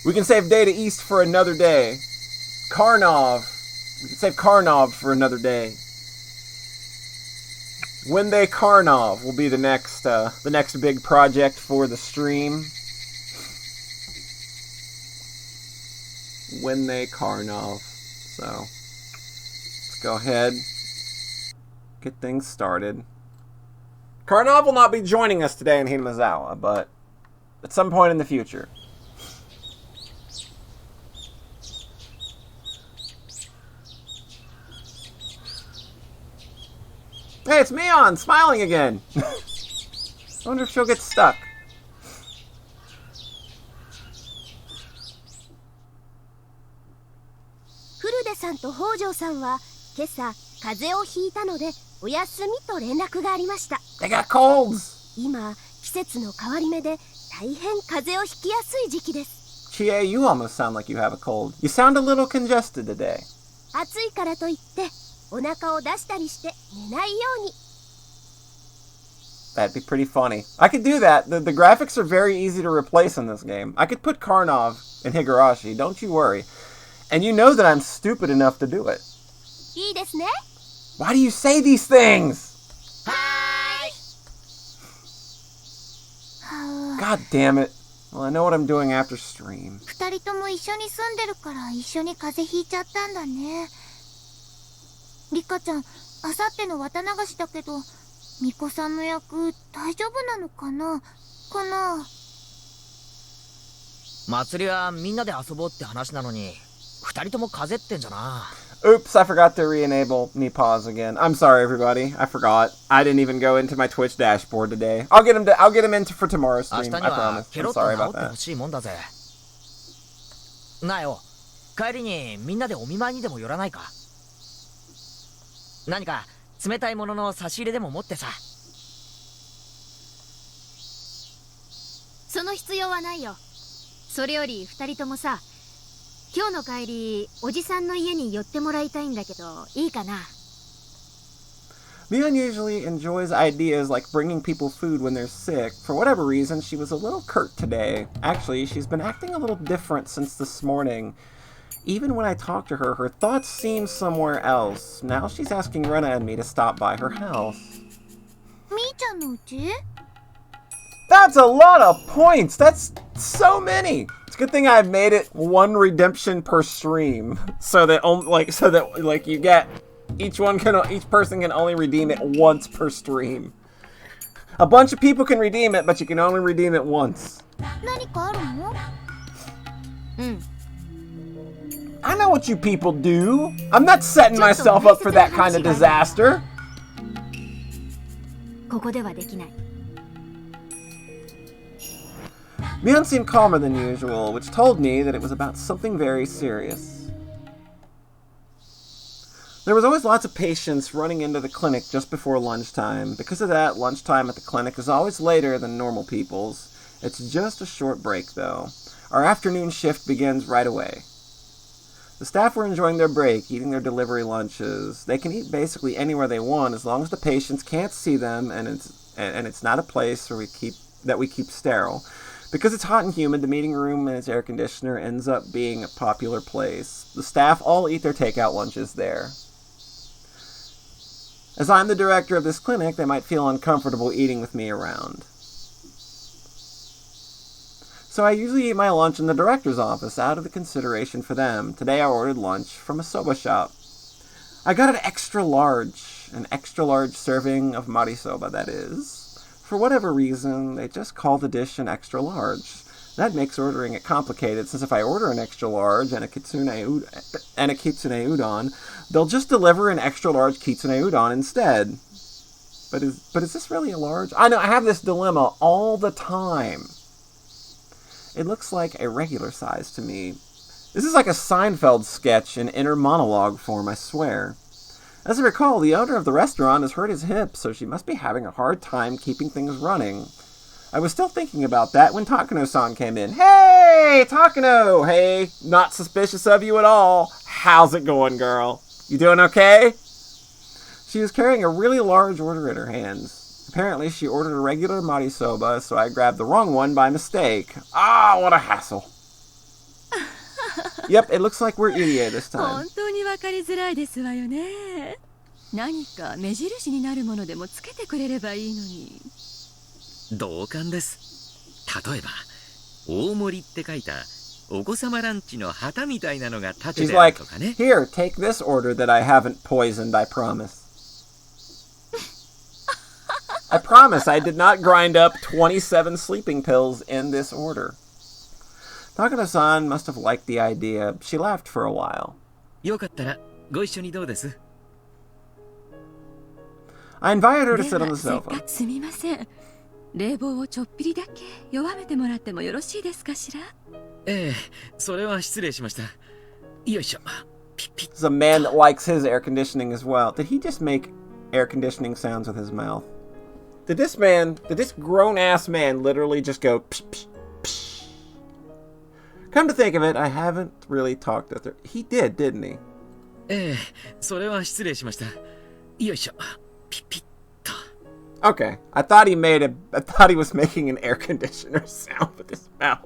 We can save Data East for another day. Karnov. We can save Karnov for another day. When They Karnov will be the next big project for the stream. When They Karnov. So, let's go ahead. Get things started. Karnov will not be joining us today in Hinamazawa, but at some point in the future. Hey, it's Mion, smiling again. I wonder if she'll get stuck. Furude-sanと北条さんは今朝風邪をひいたのでお休みと連絡がありました。They got colds. 今季節の変わり目で大変風邪をひきやすい時期です。Chie, you almost sound like you have a cold. You sound a little congested today. 暑いからといってお腹を出したりして寝ないように。That'd be pretty funny. I could do that. The graphics are very easy to replace in this game. I could put Karnov in Higurashi, don't you worry. And you know that I'm stupid enough to do it. いいですね。Why do you say these things? God damn it. Well, I know what I'm doing after stream. 二人とも一緒に住んでるから一緒に風邪ひいちゃったんだね。リカちゃん、あさっての綿流しだけど、ミコさんの役大丈夫なのかな？祭りはみんなで遊ぼうって話なのに、二人とも風邪ってんじゃな。Oops, I forgot to re-enable me pause again. I'm sorry, everybody. I forgot. I didn't even go into my Twitch dashboard today. I'll get him into for tomorrow's stream. I promise. I'm sorry about that. なあよ、帰りにみんなでお見舞いにでも寄らないか。何か冷たいものの差し入れでも持ってさ。その必要はないよ。それより二人ともさ、今日の帰りおじさんの家に寄ってもらいたいんだけど、いいかな。Mion usually enjoys ideas like bringing people food when they're sick. For whatever reason, she was a little curt today. Actually, she's been acting a little different since this morning. Even when I talk to her, her thoughts seem somewhere else. Now she's asking Rena and me to stop by her house. みーちゃんの家？ That's a lot of points! That's so many! It's a good thing I've made it one redemption per stream. So that you get each person can only redeem it once per stream. A bunch of people can redeem it, but you can only redeem it once. 何かあるの？I know what you people do. I'm not setting myself up for that kind of disaster. ここではできない。Mion seemed calmer than usual, which told me that it was about something very serious. There was always lots of patients running into the clinic just before lunchtime. Because of that, lunchtime at the clinic is always later than normal people's. It's just a short break, though. Our afternoon shift begins right away. The staff were enjoying their break, eating their delivery lunches. They can eat basically anywhere they want as long as the patients can't see them and it's not a place where we keep sterile. Because it's hot and humid, the meeting room and its air conditioner ends up being a popular place. The staff all eat their takeout lunches there. As I'm the director of this clinic, they might feel uncomfortable eating with me around. So I usually eat my lunch in the director's office out of the consideration for them. Today I ordered lunch from a soba shop. I got an extra large serving of marisoba, that is. For whatever reason, they just call the dish an extra large. That makes ordering it complicated, since if I order an extra large and a kitsune udon, they'll just deliver an extra large kitsune udon instead. But is this really a large? I know, I have this dilemma all the time. It looks like a regular size to me. This is like a Seinfeld sketch in inner monologue form, I swear. As I recall, the owner of the restaurant has hurt his hip, so she must be having a hard time keeping things running. I was still thinking about that when Takano-san came in. Hey, Takano! Hey, not suspicious of you at all. How's it going, girl? You doing okay? She was carrying a really large order in her hands. Apparently, she ordered a regular marisoba, so I grabbed the wrong one by mistake. Ah, what a hassle. Yep, it looks like we're Irie this time. 本当に分かりづらいですわよね。何か目印になるものでもつけてくれればいいのに。同感です。例えば大盛りって書いたお子様ランチの旗みたいなのが立て She's てある like, とかね。 here, take this order that I haven't poisoned, I promise. I promise I did not grind up 27 sleeping pills in this order. Takano-san must have liked the idea. She laughed for a while. よかったらご一緒にどうです？ I invited her to で sit on は the せっ sofa. かくすみません。冷房をちょっぴりだけ弱めてもらってもよろしいですかしら？ええ、それは失礼しました。よいしょ。ピッピッ。 This is a man that likes his air conditioning as well. Did he just make air conditioning sounds with his mouth? Did this grown-ass man literally just go psh, psh, psh? Come to think of it, I haven't really talked with her. He did, didn't he? ええ、それは失礼しました。よいしょ。ピッピッと。 Okay, I thought he was making an air conditioner sound with his mouth.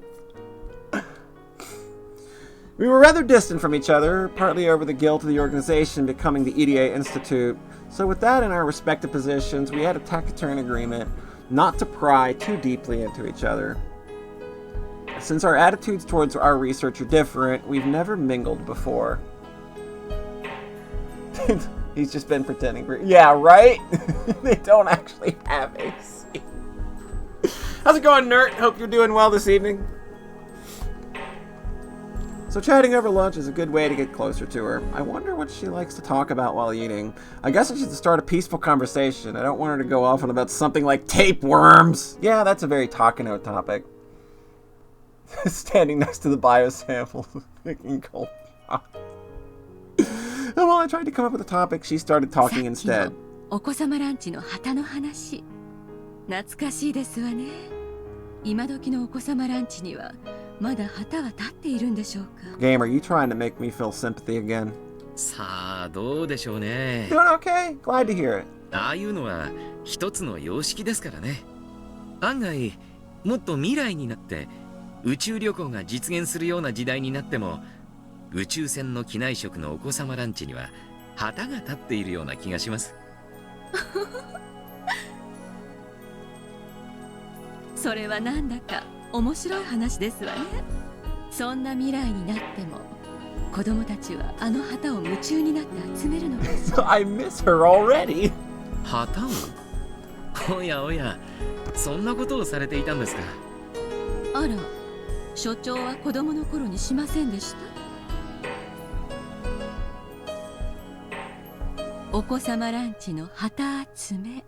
We were rather distant from each other, partly over the guilt of the organization becoming the EDA Institute. So with that in our respective positions, we had a taciturn agreement not to pry too deeply into each other. Since our attitudes towards our research are different, we've never mingled before. He's just been pretending. Yeah, right? They don't actually have AC. How's it going, Nert? Hope you're doing well this evening. So chatting over lunch is a good way to get closer to her. I wonder what she likes to talk about while eating. I guess I should start a peaceful conversation. I don't want her to go off on about something like tapeworms. Yeah, that's a very Takano topic. Standing next to the biosample, making cold. And while I tried to come up with a topic, she started talking instead. お子様ランチの旗の話。懐かしいですわね。今時のお子様ランチにはまだ旗は立っているんでしょうか。 Game, are you trying to make me feel sympathy again? さあどうでしょうね。 Doing okay? Glad to hear it. ああいうのは一つの様式ですからね。案外もっと未来になって宇宙旅行が実現するような時代になっても宇宙船の機内食のお子様ランチには旗が立っているような気がします。それはなんだか面白い話ですわね。そんな未来になっても子供たちはあの旗を夢中になって集めるのです。I miss her already. 旗を？おやおや、そんなことをされていたんですか。あら、所長は子供の頃にしませんでした？お子様ランチの旗集め。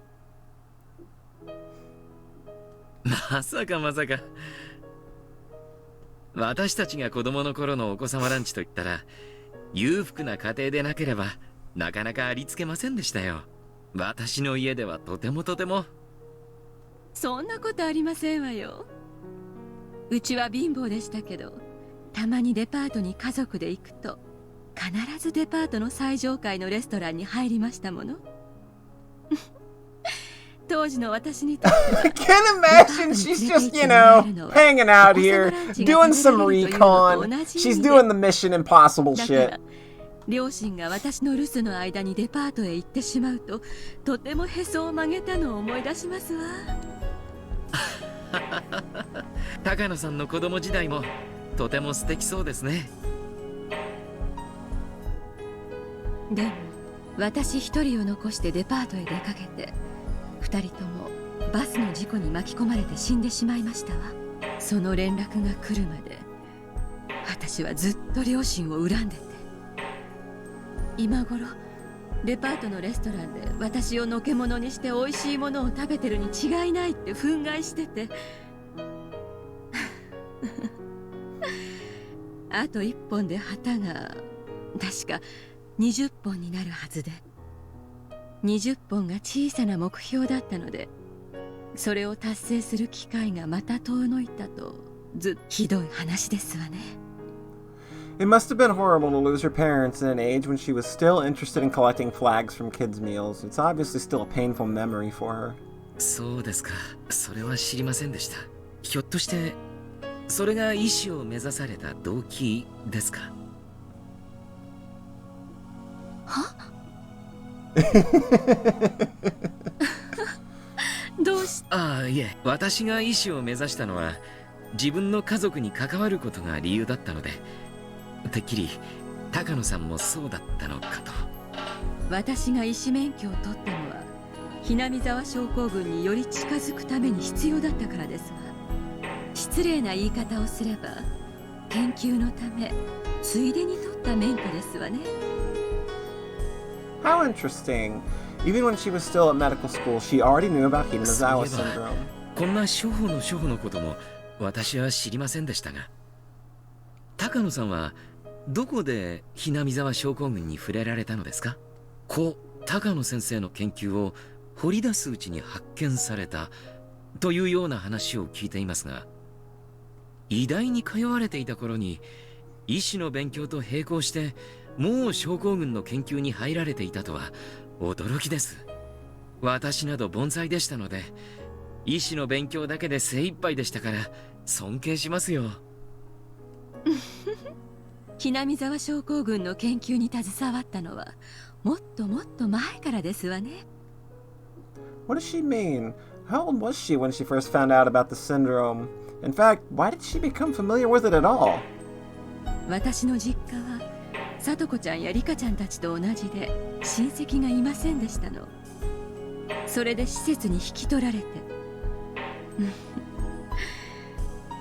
まさかまさか。私たちが子供の頃のお子様ランチといったら裕福な家庭でなければなかなかありつけませんでしたよ。私の家ではとてもとても。そんなことありませんわよ。うちは貧乏でしたけど、たまにデパートに家族で行くと必ずデパートの最上階のレストランに入りましたもの。当時の私にとっては I can't imagine she's just, hanging out here, doing some recon. She's doing the Mission Impossible だか shit. ら両親が私の留守の間にデパートへ行ってしまうととてもへそを曲げたのを思い出しますわ。高野さんの子供時代もとても素敵そうですね。でも私一人を残してデパートへ出かけて二人ともバスの事故に巻き込まれて死んでしまいましたわ。その連絡が来るまで私はずっと両親を恨んでて、今頃デパートのレストランで私をのけ者にして美味しいものを食べてるに違いないって憤慨しててあと1本で旗が確か20本になるはずで、20本が小さな目標だったので、それを達成する機会がまた遠のいたと、ひどい話ですわね。It must have been horrible to lose her parents at an age when she was still interested in collecting flags from kids' meals. It's obviously still a painful memory for her. そうですか。それは知りませんでした。ひょっとしてそれが医師を目指された動機ですか。どうしああ、いえ、私が医師を目指したのは自分の家族に関わることが理由だったので、てっきり高野さんもそうだったのかと。私が医師免許を取ったのはひなみ沢症候群により近づくために必要だったからですわ。失礼な言い方をすれば研究のためついでに取った免許ですわね。 How interesting. Even when she was still at medical school, she already knew about Higurashi syndrome. こんな初歩の初歩のことも私は知りませんでしたが、高野さんはどこでひなみ沢症候群に触れられたのですか？故高野先生の研究を掘り出すうちに発見されたというような話を聞いていますが、医大に通われていた頃に医師の勉強と並行してもう症候群の研究に入られていたとは驚きです。私など凡才でしたので、医師の勉強だけで精一杯でしたから尊敬しますよ。ひなみ沢症候群の研究に携わったのはもっともっと前からですわね。 What does she mean? How old was she when she first found out about the syndrome? In fact, why did she become familiar with it at all? 私の実家はさとこちゃんやりかちゃんたちと同じで親戚がいませんでしたの。それで施設に引き取られて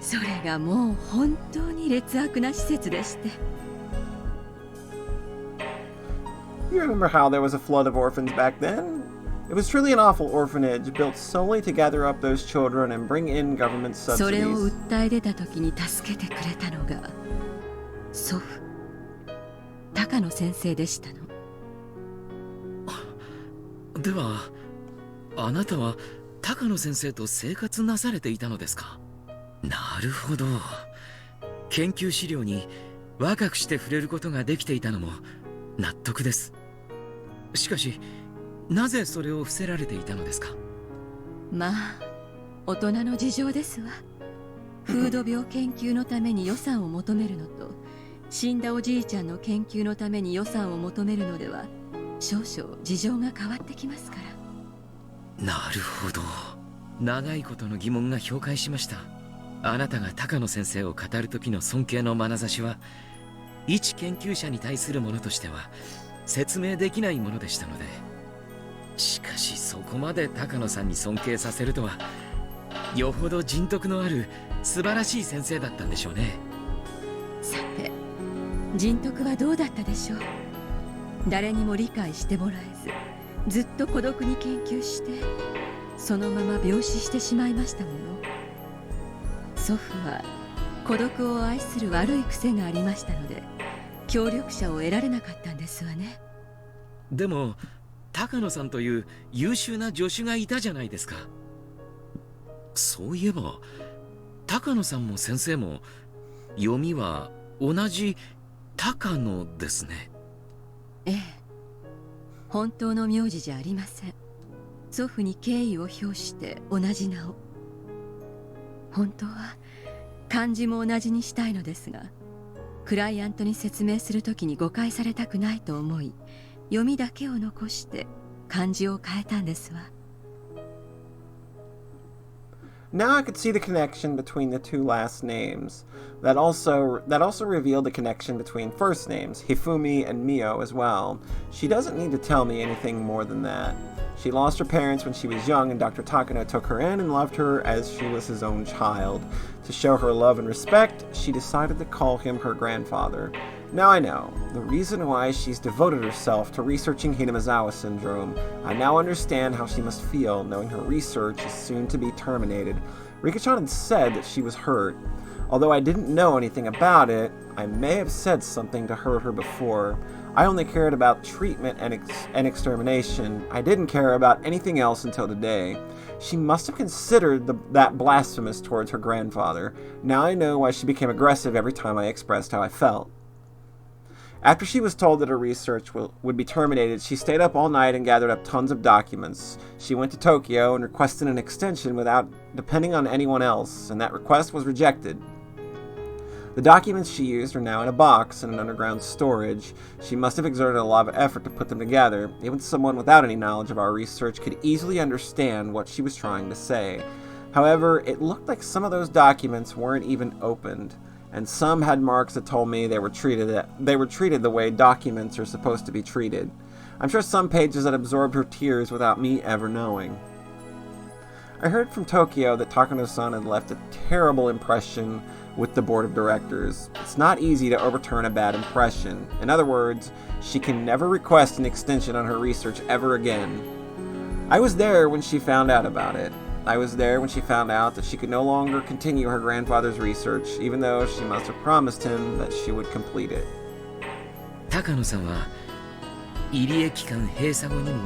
それがもう本当に劣悪な施設でして。 You remember how there was a flood of orphans back then? It was truly an awful orphanage built solely to gather up those children and bring in government それを subsidies. 訴え出た時に助けてくれたのが祖父高野先生でしたの。ではあなたは高野先生と生活なされていたのですか？なるほど。研究資料に若くして触れることができていたのも納得です。しかしなぜそれを伏せられていたのですか？まあ大人の事情ですわ。風土病研究のために予算を求めるのと死んだおじいちゃんの研究のために予算を求めるのでは少々事情が変わってきますから。なるほど。長いことの疑問が氷解しました。あなたが高野先生を語る時の尊敬の眼差しは一研究者に対するものとしては説明できないものでしたので、しかしそこまで高野さんに尊敬させるとはよほど人徳のある素晴らしい先生だったんでしょうね。さて人徳はどうだったでしょう。誰にも理解してもらえずずっと孤独に研究してそのまま病死してしまいましたもの。祖父は孤独を愛する悪い癖がありましたので協力者を得られなかったんですわね。でも高野さんという優秀な助手がいたじゃないですか。そういえば高野さんも先生も読みは同じ高野ですね。ええ、本当の名字じゃありません。祖父に敬意を表して同じ名を。本当は漢字も同じにしたいのですがクライアントに説明するときに誤解されたくないと思い読みだけを残して漢字を変えたんですわ。 Now I could see the connection between the two last names. That also revealed the connection between first names, Hifumi and Mio as well. She doesn't need to tell me anything more than that. She lost her parents when she was young, and Dr. Takano took her in and loved her as she was his own child. To show her love and respect, she decided to call him her grandfather. Now I know the reason why she's devoted herself to researching Hinamizawa syndrome. I now understand how she must feel knowing her research is soon to be terminated. Rika-chan had said that she was hurt. Although I didn't know anything about it, I may have said something to hurt her before. I only cared about treatment and extermination. I didn't care about anything else until today. She must have considered that blasphemous towards her grandfather. Now I know why she became aggressive every time I expressed how I felt. After she was told that her research would be terminated, she stayed up all night and gathered up tons of documents. She went to Tokyo and requested an extension without depending on anyone else, and that request was rejected. The documents she used are now in a box in an underground storage. She must have exerted a lot of effort to put them together. Even someone without any knowledge of our research could easily understand what she was trying to say. However, it looked like some of those documents weren't even opened, and some had marks that told me they were treated the way documents are supposed to be treated. I'm sure some pages had absorbed her tears without me ever knowing. I heard from Tokyo that Takano-san had left a terrible impression with the board of directors. It's not easy to overturn a bad impression. In other words, she can never request an extension on her research ever again. I was there when she found out about it. I was there when she found out that she could no longer continue her grandfather's research, even though she must have promised him that she would complete it. 高野さんは入江機関閉鎖後にも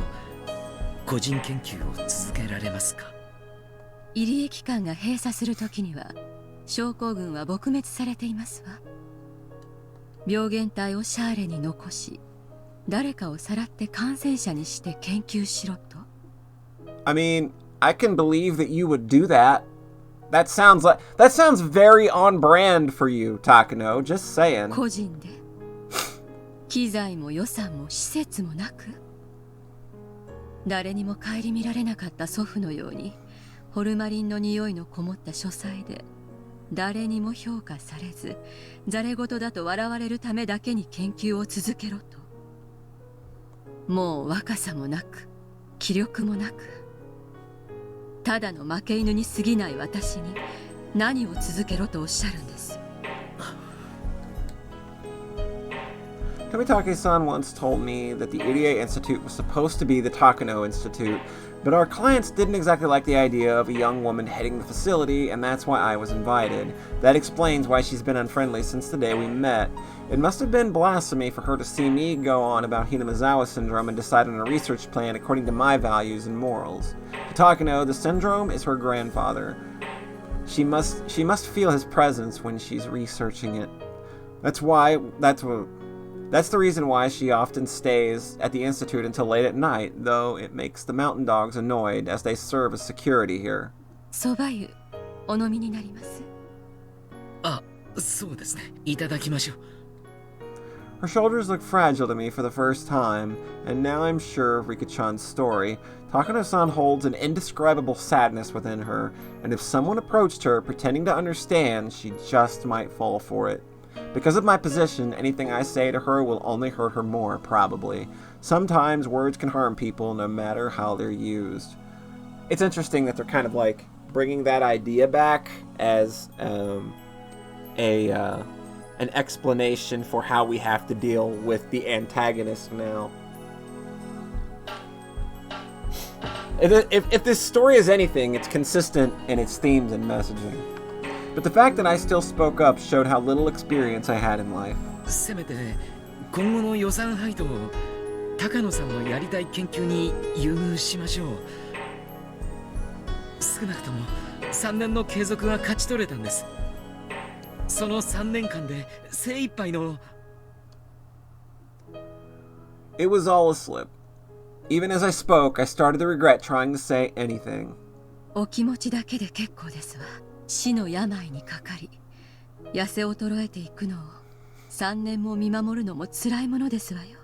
個人研究を続けられますか？入江機関が閉鎖するときには症候群は撲滅されていますわ。病原体をシャーレに残し、誰かをさらって感染者にして研究しろと。I mean, I can believe that you would do that. That sounds very on brand for you, Takano. Just saying. 個人で機材も予算も施設もなく、誰にも顧みられなかった祖父のようにホルマリンの匂いのこもった書斎で誰にも評価されずざれ言だと笑われるためだけに研究を続けろと。もう若さもなく気力もなく、ただの負け犬に過ぎない私に何を続けろとおっしゃるんです。Tomitake-san once told me that the Irie Institute was supposed to be the Takano Institute, but our clients didn't exactly like the idea of a young woman heading the facility, and that's why I was invited. That explains why she's been unfriendly since the day we met. It must have been blasphemy for her to see me go on about Hinamizawa syndrome and decide on a research plan according to my values and morals. To Takano, the syndrome is her grandfather. She must feel his presence when she's researching it. That's the reason why she often stays at the Institute until late at night, though it makes the mountain dogs annoyed as they serve as security here. 蕎麦湯お飲みになります。あ、そうですね。いただきましょう。Her shoulders look fragile to me for the first time, and now I'm sure of Rika-chan's story. Takano-san holds an indescribable sadness within her, and if someone approached her pretending to understand, she just might fall for it. Because of my position, anything I say to her will only hurt her more, probably. Sometimes words can harm people no matter how they're used. It's interesting that they're kind of like bringing that idea back as an explanation for how we have to deal with the antagonist now. If this story is anything, it's consistent in its themes and messaging. But the fact that I still spoke up showed how little experience I had in life. せめて今後の予算配当を高野さんのやりたい研究に優遇しましょう。少なくとも3年の継続は勝ち取れたんです。その3年間で精一杯の。It was all a slip. Even as I spoke, I started to regret trying to say anything. お気持ちだけで結構ですわ。死の病にかかり痩せ衰えていくのを3年も見守るのも辛いものですわよ。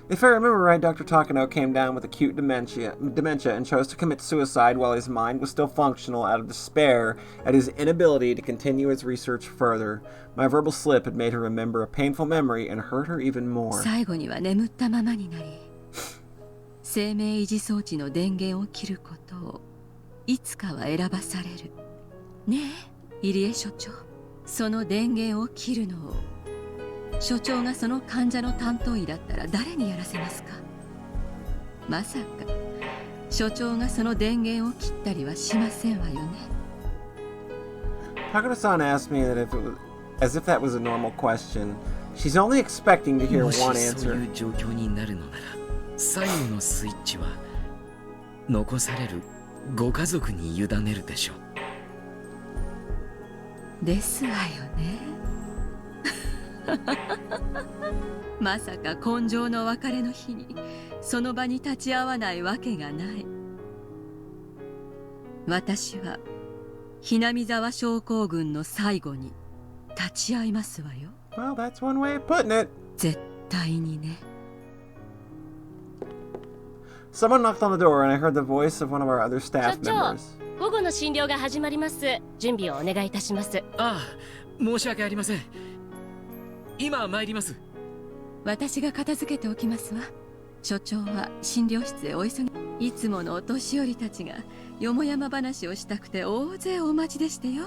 If I remember right, Dr. Takano came down with acute dementia and chose to commit suicide while his mind was still functional out of despair at his inability to continue his research further. My verbal slip had made her remember a painful memory and hurt her even more. 最後には眠ったままになり生命維持装置の電源を切ることをいつかは選ばされる。ねえ、入江所長。その電源を切るのを、所長がその患者の担当医だったら誰にやらせますか？まさか、所長がその電源を切ったりはしませんわよね。Takano-san asked me that as if that was a normal question. She's only expecting to hear もし one そうい answer. う状況になるのなら最後のスイッチは残されるご家族に委ねるでしょう。ですわよね。まさか今生の別れの日にその場に立ち会わないわけがない。私はひなみ沢症候群の最後に立ち会いますわよ。 Well, that's one way of putting it. 絶対にね。 Someone knocked on the door and I heard the voice of one of our other staff 所長、 members. 午後の診療が始まります。準備をお願いいたします。ああ、申し訳ありません。今参ります。私が片付けておきますわ。所長は診療室へお急ぎ。いつものお年寄りたちがよもやま話をしたくて大勢お待ちでしてよ。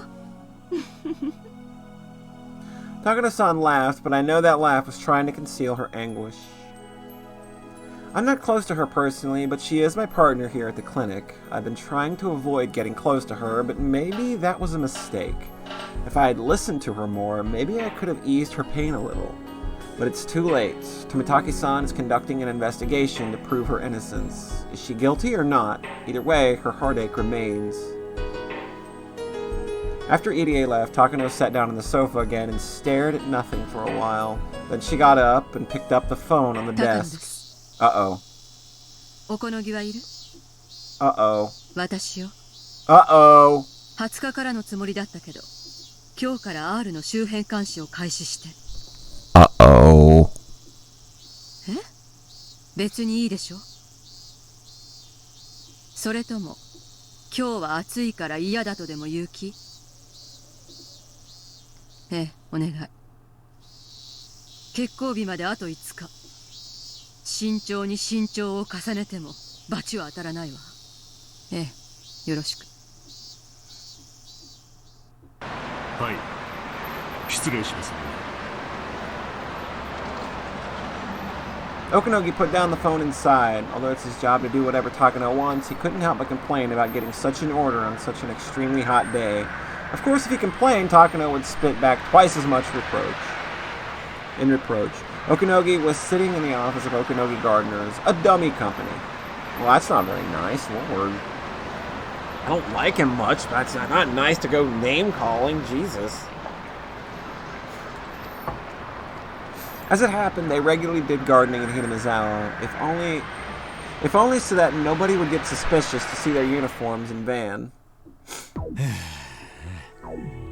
Takano-san laughed, but I know that laugh was trying to conceal her anguish. I'm not close to her personally, but she is my partner here at the clinic. I've been trying to avoid getting close to her, but maybe that was a mistake. If I had listened to her more, maybe I could have eased her pain a little. But it's too late. Tomitaki-san is conducting an investigation to prove her innocence. Is she guilty or not? Either way, her heartache remains. After EDA left, Takano sat down on the sofa again and stared at nothing for a while. Then she got up and picked up the phone on the desk. Uh-oh. おこのぎはいる？ Uh-oh. 私よ。 Uh-oh. 20日からのつもりだったけど、今日から R の周辺監視を開始して。 Uh-oh. え？別にいいでしょ？それとも、今日は暑いから嫌だとでも言う気？ええ、お願い。決行日まであと5日。慎重に慎重を重ねても罰は当たらないわ。ええ、よろしく。はい、失礼しますね。 Okanogi put down the phone inside. Although it's his job to do whatever Takano wants, he couldn't help but complain about getting such an order on such an extremely hot day. Of course, if he complained, Takano would spit back twice as much reproach. In reproach, Okanogi was sitting in the office of Okanogi Gardeners, a dummy company. Well, that's not very nice, Lord. I don't like him much, but it's not nice to go name-calling, Jesus. As it happened, they regularly did gardening in Hinamizawa, if only so that nobody would get suspicious to see their uniforms in van.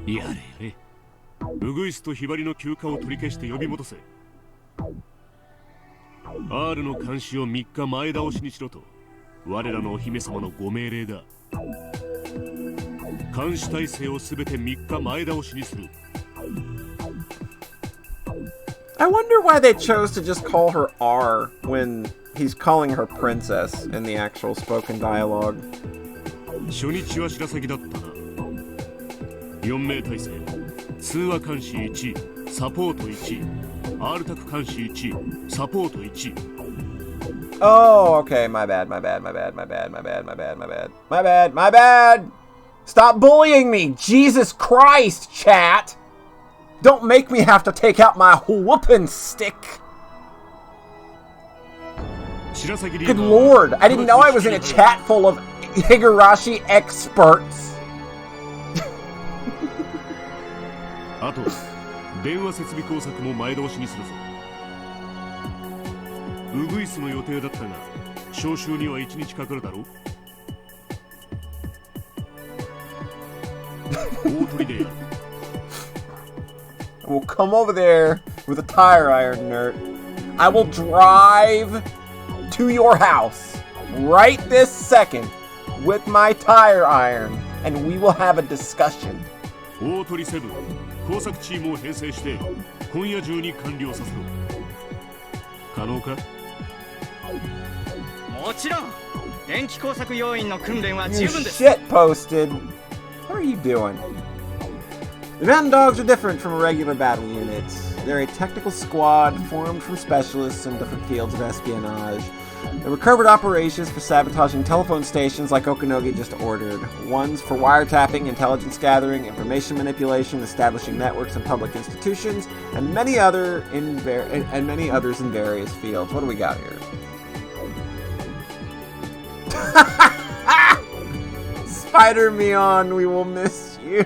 やれやれ。ウグイスとヒバリの休暇を取り消して呼び戻せ。R の監視を3日前倒しにしろと、我らのお姫様のご命令だ。監視体制をすべて3日前倒しにする。 I wonder why they chose to just call her R when he's calling her princess in the actual spoken dialogue. 初日は白鷺だったな。4名体制、通話監視1、サポート1、R 宅監視1、サポート1。 Oh, okay, my bad. My bad! Stop bullying me! Jesus Christ, chat! Don't make me have to take out my whooping stick! Good lord, I didn't know I was in a chat full of Higurashi experts! あと、電話設備工作も前倒しにするぞ。ウグイスの予定だったが、招集には1日かかるだろう。大鳥でやる。We'll come over there with a tire iron, nerd. I will drive to your house right this second with my tire iron, and we will have a discussion. 大鳥セブン、工作チームを編成して今夜中に完了させろ。可能か？もちろん。電気工作要員の訓練は十分です。 Shit posted. What are you doing? The Mountain Dogs are different from regular battle units. They're a technical squad formed from specialists in different fields of espionage. There were covert operations for sabotaging telephone stations like Okanogi just ordered. Ones for wiretapping, intelligence gathering, information manipulation, establishing networks in public institutions, and many others in various fields. What do we got here? Spider-Man, we will miss you.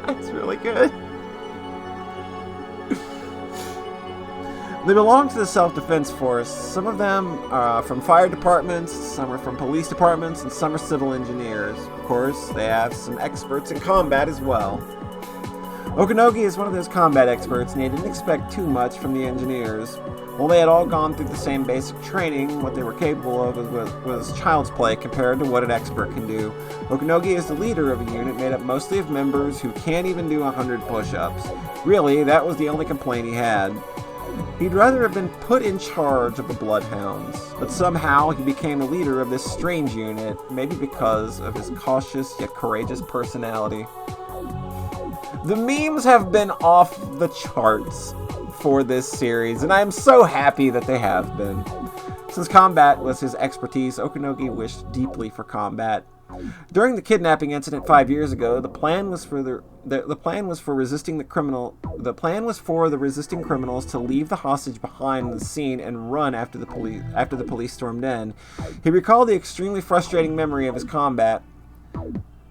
That's really good. They belong to the self-defense force. Some of them are from fire departments, some are from police departments, and some are civil engineers. Of course, they have some experts in combat as well. Okanogi is one of those combat experts, and he didn't expect too much from the engineers. While they had all gone through the same basic training, what they were capable of was child's play compared to what an expert can do. Okanogi is the leader of a unit made up mostly of members who can't even do 100 push-ups. Really, that was the only complaint he had. He'd rather have been put in charge of the Bloodhounds, but somehow he became the leader of this strange unit, maybe because of his cautious yet courageous personality. The memes have been off the charts for this series, and I am so happy that they have been. Since combat was his expertise, Okanogi wished deeply for combat. During the kidnapping incident 5 years ago, the plan was for the resisting criminals to leave the hostage behind the scene and run after the police stormed in. He recalled the extremely frustrating memory of his combat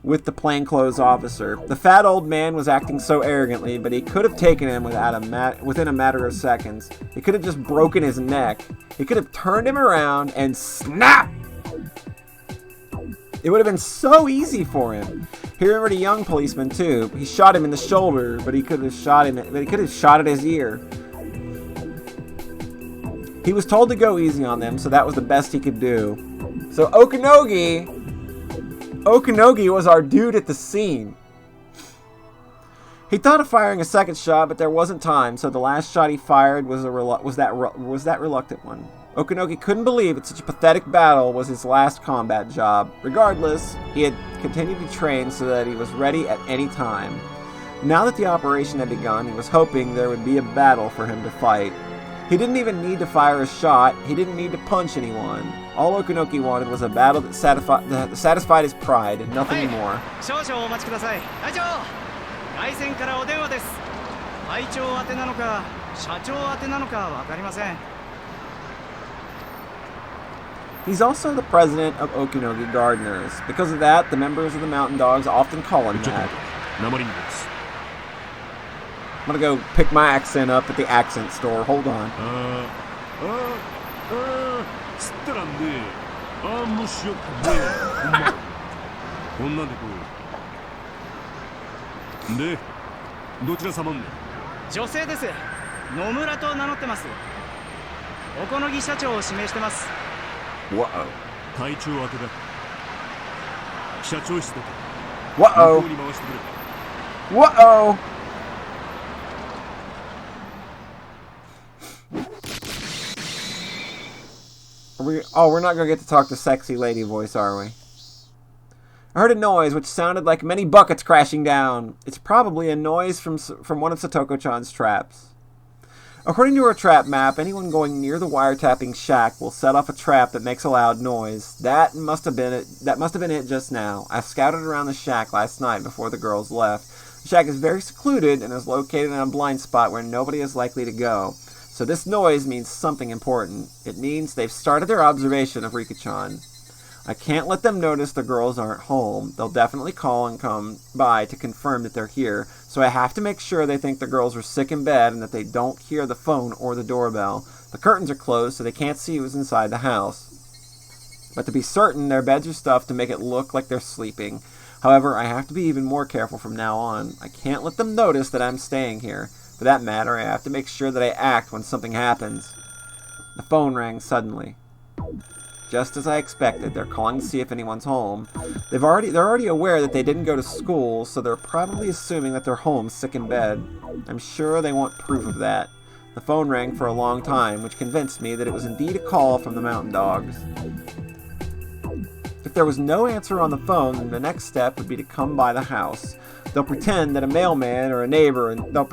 with the plainclothes officer. The fat old man was acting so arrogantly, but he could have taken him within a matter of seconds. He could have just broken his neck. He could have turned him around and snap! It would have been so easy for him. He remembered a young policeman too. He shot him in the shoulder, but he could have shot at his ear. He was told to go easy on them, so that was the best he could do. So Okanogi was our dude at the scene. He thought of firing a second shot, but there wasn't time, so the last shot he fired was that reluctant one. Okanogi couldn't believe that such a pathetic battle was his last combat job. Regardless, he had continued to train so that he was ready at any time. Now that the operation had begun, he was hoping there would be a battle for him to fight. He didn't even need to fire a shot. He didn't need to punch anyone. All Okanogi wanted was a battle that satisfied his pride and nothing more. He's also the president of Okanogi Gardeners. Because of that, the members of the Mountain Dogs often call him that. I'm gonna go pick my accent up at the accent store. Hold on. Whoa. Whoa. Whoa. We're not going to get to talk to sexy lady voice, are we? I heard a noise which sounded like many buckets crashing down. It's probably a noise from one of Satoko-chan's traps. According to her trap map, anyone going near the wiretapping shack will set off a trap that makes a loud noise. That must have been it just now. I scouted around the shack last night before the girls left. The shack is very secluded and is located in a blind spot where nobody is likely to go. So this noise means something important. It means they've started their observation of Rika-chan. I can't let them notice the girls aren't home. They'll definitely call and come by to confirm that they're here, so I have to make sure they think the girls are sick in bed and that they don't hear the phone or the doorbell. The curtains are closed, so they can't see who's inside the house. But to be certain, their beds are stuffed to make it look like they're sleeping. However, I have to be even more careful from now on. I can't let them notice that I'm staying here. For that matter, I have to make sure that I act when something happens. The phone rang suddenly. Just as I expected, they're calling to see if anyone's home. They're already aware that they didn't go to school, so they're probably assuming that they're home sick in bed. I'm sure they want proof of that. The phone rang for a long time, which convinced me that it was indeed a call from the Mountain Dogs. If there was no answer on the phone, then the next step would be to come by the house. They'll pretend they're a mailman or a neighbor and knock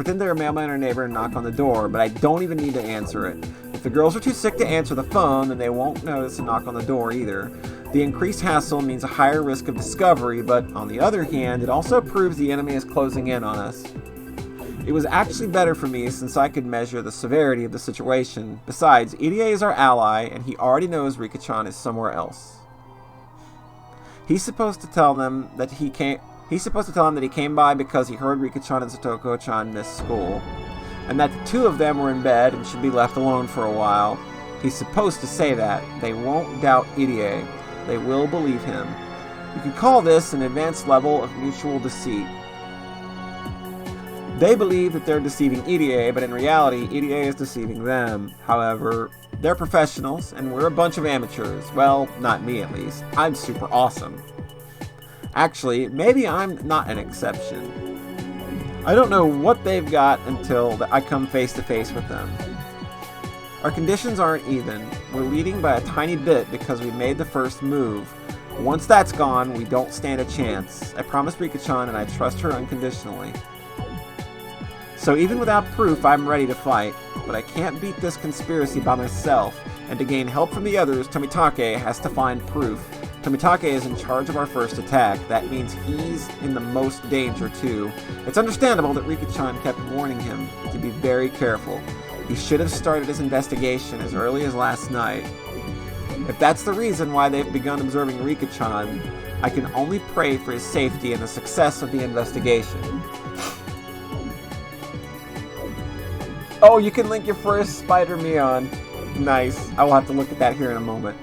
on the door, but I don't even need to answer it. If the girls are too sick to answer the phone, then they won't notice a knock on the door either. The increased hassle means a higher risk of discovery, but on the other hand, it also proves the enemy is closing in on us. It was actually better for me since I could measure the severity of the situation. Besides, Irie is our ally, and he already knows Rika-chan is somewhere else. He's supposed to tell them that he came by because he heard Rika-chan and Satoko-chan miss school, and that the two of them were in bed and should be left alone for a while. He's supposed to say that. They won't doubt Irie. They will believe him. You could call this an advanced level of mutual deceit. They believe that they're deceiving EDA, but in reality, EDA is deceiving them. However, they're professionals, and we're a bunch of amateurs. Well, not me at least. I'm super awesome. Actually, maybe I'm not an exception. I don't know what they've got until I come face to face with them. Our conditions aren't even. We're leading by a tiny bit because we made the first move. Once that's gone, we don't stand a chance. I promised Rika-chan and I trust her unconditionally. So even without proof, I'm ready to fight. But I can't beat this conspiracy by myself, and to gain help from the others, Tomitake has to find proof. Tomitake is in charge of our first attack. That means he's in the most danger too. It's understandable that Rika-chan kept warning him to be very careful. He should have started his investigation as early as last night. If that's the reason why they've begun observing Rika-chan, I can only pray for his safety and the success of the investigation. Oh, you can link your first Spider Meon. Nice. I will have to look at that here in a moment.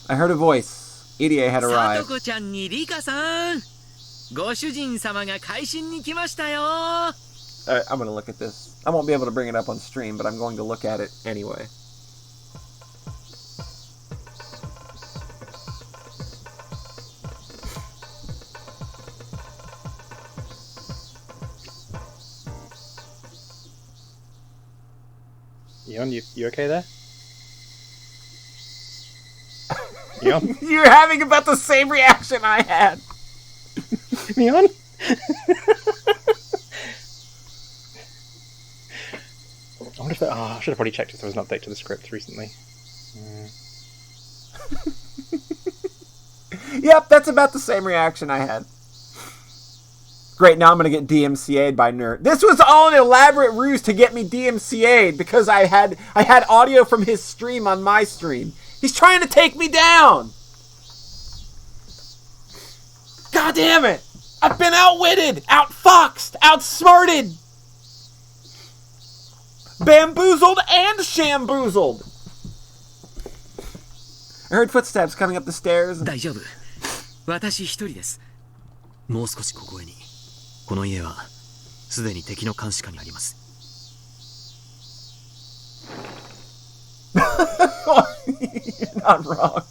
I heard a voice. EDA had arrived. さとこちゃんにリカさん、ご主人様が会心に来ましたよ。Alright, I'm going to look at this. I won't be able to bring it up on stream, but I'm going to look at it anyway. Eon, you okay there? Eon? You're having about the same reaction I had. Eon? I wonder if I should have probably checked if there was an update to the script recently. Yep, that's about the same reaction I had. Great, now I'm going to get DMCA'd by Nerd. This was all an elaborate ruse to get me DMCA'd because I had audio from his stream on my stream. He's trying to take me down. God damn it. I've been outwitted, outfoxed, outsmarted, bamboozled, and shamboozled. I heard footsteps coming up the stairs. 大丈夫。私一人です。もう少しここへに。この家はすでに敵の監視下にあります。You're not wrong.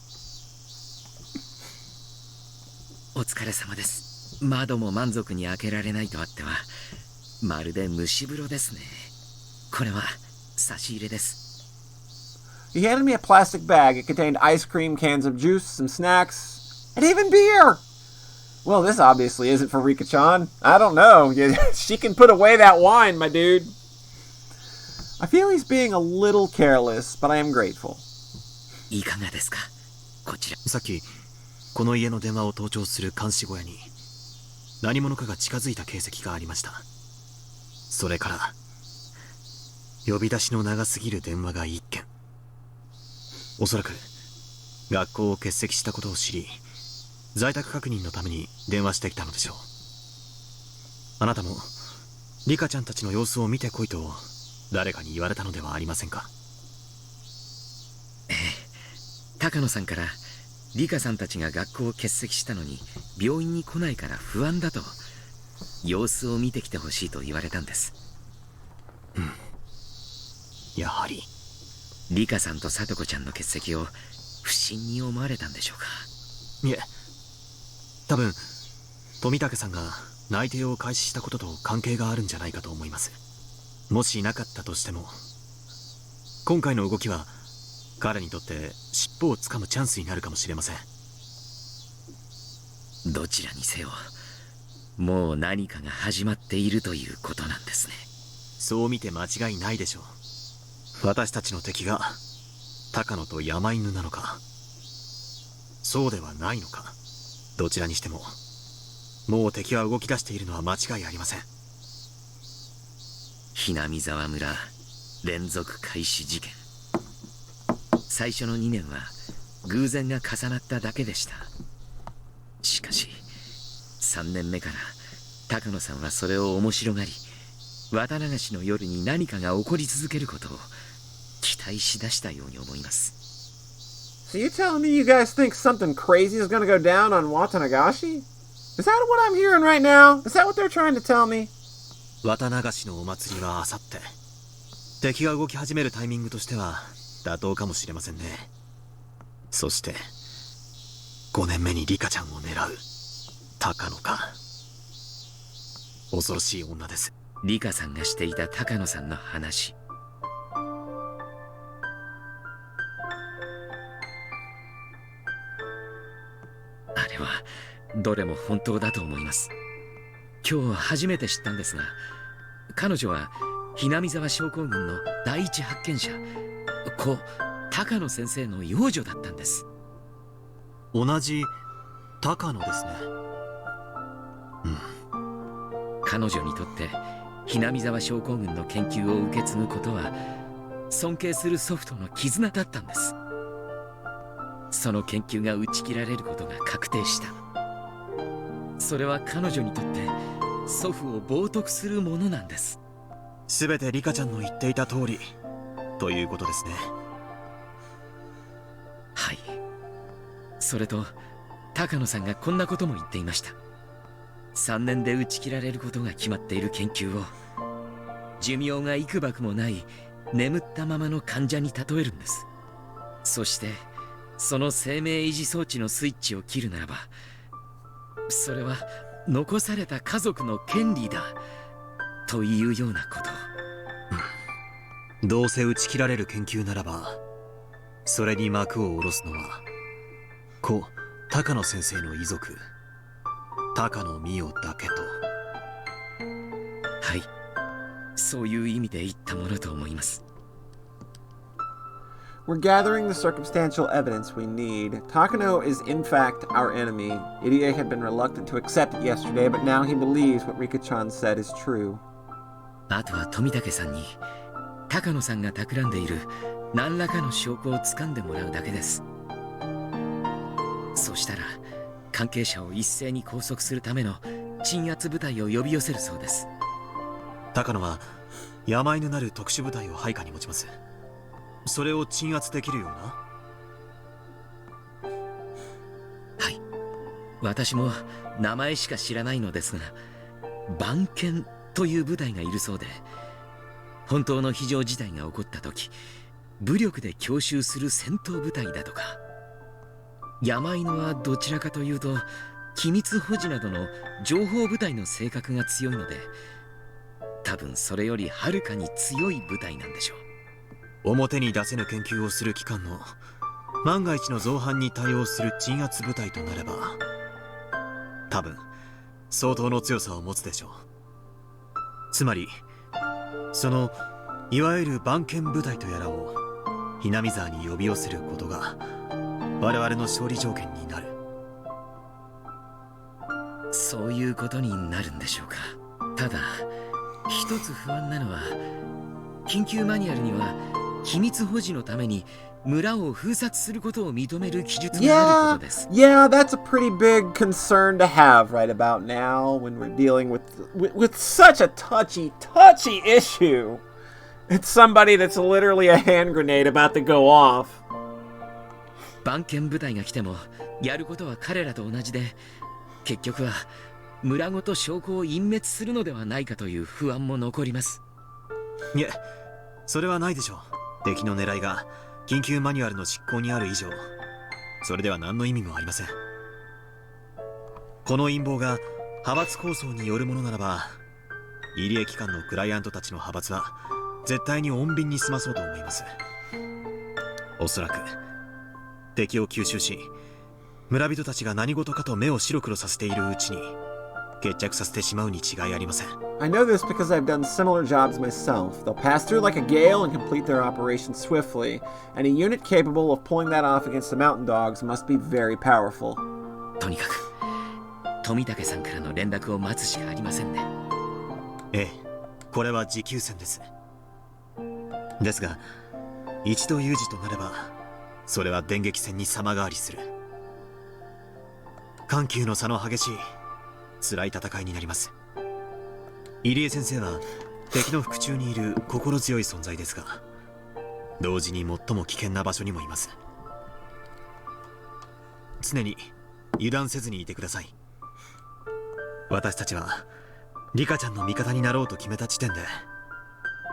お疲れ様です。窓も満足に開けられないとあっては、まるで蒸し風呂ですね。これは差し入れです。He handed me a plastic bag. It contained ice cream, cans of juice, some snacks, and even beer. Well, this obviously isn't for Rika-chan. I don't know. She can put away that wine, my dude. I feel he's being a little careless, but I am grateful. いかがですか？こちら。さっきこの家の電話を盗聴する監視小屋に何者かが近づいた形跡がありました。それから呼び出しの長すぎる電話が1件。おそらく学校を欠席したことを知り、在宅確認のために電話してきたのでしょう。あなたもリカちゃんたちの様子を見てこいと誰かに言われたのではありませんか？ええ、高野さんからリカさんたちが学校を欠席したのに病院に来ないから不安だと様子を見てきてほしいと言われたんです。うん。やはりリカさんとさとこちゃんの欠席を不審に思われたんでしょうか？いえ、多分富武さんが内定を開始したことと関係があるんじゃないかと思います。もしなかったとしても今回の動きは彼にとって尻尾をつかむチャンスになるかもしれません。どちらにせよもう何かが始まっているということなんですね。そう見て間違いないでしょう。私たちの敵が高野と山犬なのかそうではないのか、どちらにしてももう敵は動き出しているのは間違いありません。ひなみ沢村連続開始事件、最初の2年は偶然が重なっただけでした。しかし3年目から高野さんはそれを面白がり、綿流しの夜に何かが起こり続けることを期待しだしたように思います。So you telling me you guys think something crazy is going to go down on Watanagashi? Is Is that what I'm hearing right now? Is that what they're trying to tell me? 綿流しのお祭りはあさって。敵が動き始めるタイミングとしては妥当かもしれませんね。そして5年目にリカちゃんを狙う高野か。恐ろしい女です。リカさんがしていた高野さんの話。あれはどれも本当だと思います。今日初めて知ったんですが、彼女はひなみ沢症候群の第一発見者、故高野先生の養女だったんです。同じ高野ですね。彼女にとってひなみ沢症候群の研究を受け継ぐことは尊敬する祖父との絆だったんです。その研究が打ち切られることが確定した。それは彼女にとって祖父を冒涜するものなんです。すべてリカちゃんの言っていた通りということですね。はい。それと高野さんがこんなことも言っていました。3年で打ち切られることが決まっている研究を寿命が幾ばくもない眠ったままの患者に例えるんです。そしてその生命維持装置のスイッチを切るならば、それは残された家族の権利だというようなことを。どうせ打ち切られる研究ならば、それに幕を下ろすのは故高野先生の遺族高野美代だけと。はい、そういう意味で言ったものと思います。We're gathering the circumstantial evidence we need. Takano is in fact our enemy. Irie had been reluctant to accept it yesterday, but now he believes what Rika-chan said is true. あとは富武さんに高野さんが企んでいる何らかの証拠を掴んでもらうだけです。そしたら関係者を一斉に拘束するための鎮圧部隊を呼び寄せるそうです。高野は山犬なる特殊部隊を配下に持ちます。それを鎮圧できるような。はい、私も名前しか知らないのですが、番犬という部隊がいるそうで、本当の非常事態が起こった時武力で強襲する戦闘部隊だとか。山犬はどちらかというと機密保持などの情報部隊の性格が強いので、多分それよりはるかに強い部隊なんでしょう。表に出せぬ研究をする機関の万が一の造反に対応する鎮圧部隊となれば、多分相当の強さを持つでしょう。つまりそのいわゆる番犬部隊とやらをひなみ沢に呼び寄せることが我々の勝利条件になる。そういうことになるんでしょうか。ただ一つ不安なのは、緊急マニュアルには機密保持のために村を封殺することを認める記述があることです。Yeah, that's a pretty big concern to have right about now when we're dealing with such a touchy issue. It's somebody that's literally a hand grenade about to go off. 番犬部隊が来てもやることは彼らと同じで、結局は村ごと証拠を隠滅するのではないかという不安も残ります。いえ、それはないでしょう。敵の狙いが緊急マニュアルの執行にある以上、それでは何の意味もありません。この陰謀が派閥抗争によるものならば、入江機関のクライアントたちの派閥は絶対に穏便に済まそうと思います。おそらく敵を吸収し、村人たちが何事かと目を白黒させているうちに決着させてしまうに違いありません。I know this because I've done similar jobs myself. They'll pass through like a gale and complete their operation swiftly, and a unit capable of pulling that off against the mountain dogs must be very powerful. とにかく富武さんからの連絡を待つしかありませんね。ええ、これは持久戦です。ですが一度有事となれば、それは電撃戦に様変わりする。緩急の差の激しい辛い戦いになります。入江先生は敵の腹中にいる心強い存在ですが、同時に最も危険な場所にもいます。常に油断せずにいてください。私たちはリカちゃんの味方になろうと決めた時点で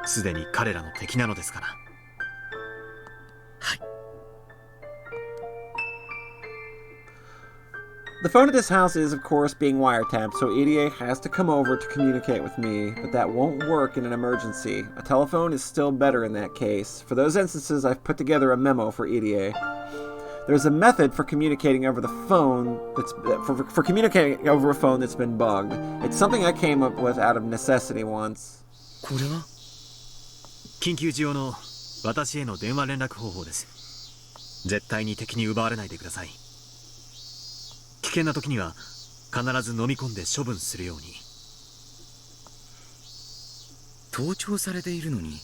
すでに彼らの敵なのですから。はい。 The phone at this house is, of course, being wiretapped, so EDA has to come over to communicate with me, but that won't work in an emergency. A telephone is still better in that case. For those instances, I've put together a memo for EDA. There's a method for communicating over the phone that's for communicating over a phone that's been bugged. It's something I came up with out of necessity once. これは緊急時用の私への電話連絡方法です。絶対に敵に奪われないでください。危険な時には必ず飲み込んで処分するように。盗聴されているのに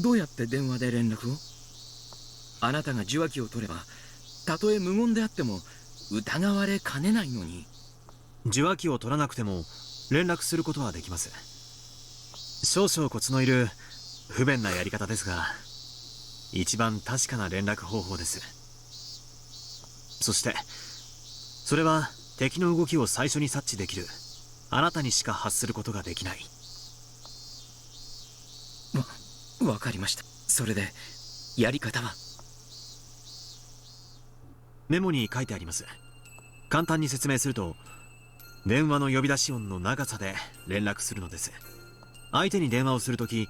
どうやって電話で連絡を？あなたが受話器を取ればたとえ無言であっても疑われかねないのに。受話器を取らなくても連絡することはできます。少々コツのいる不便なやり方ですが、一番確かな連絡方法です。そしてそれは敵の動きを最初に察知できるあなたにしか発することができない。わかりました。それでやり方は？メモに書いてあります。簡単に説明すると、電話の呼び出し音の長さで連絡するのです。相手に電話をするとき、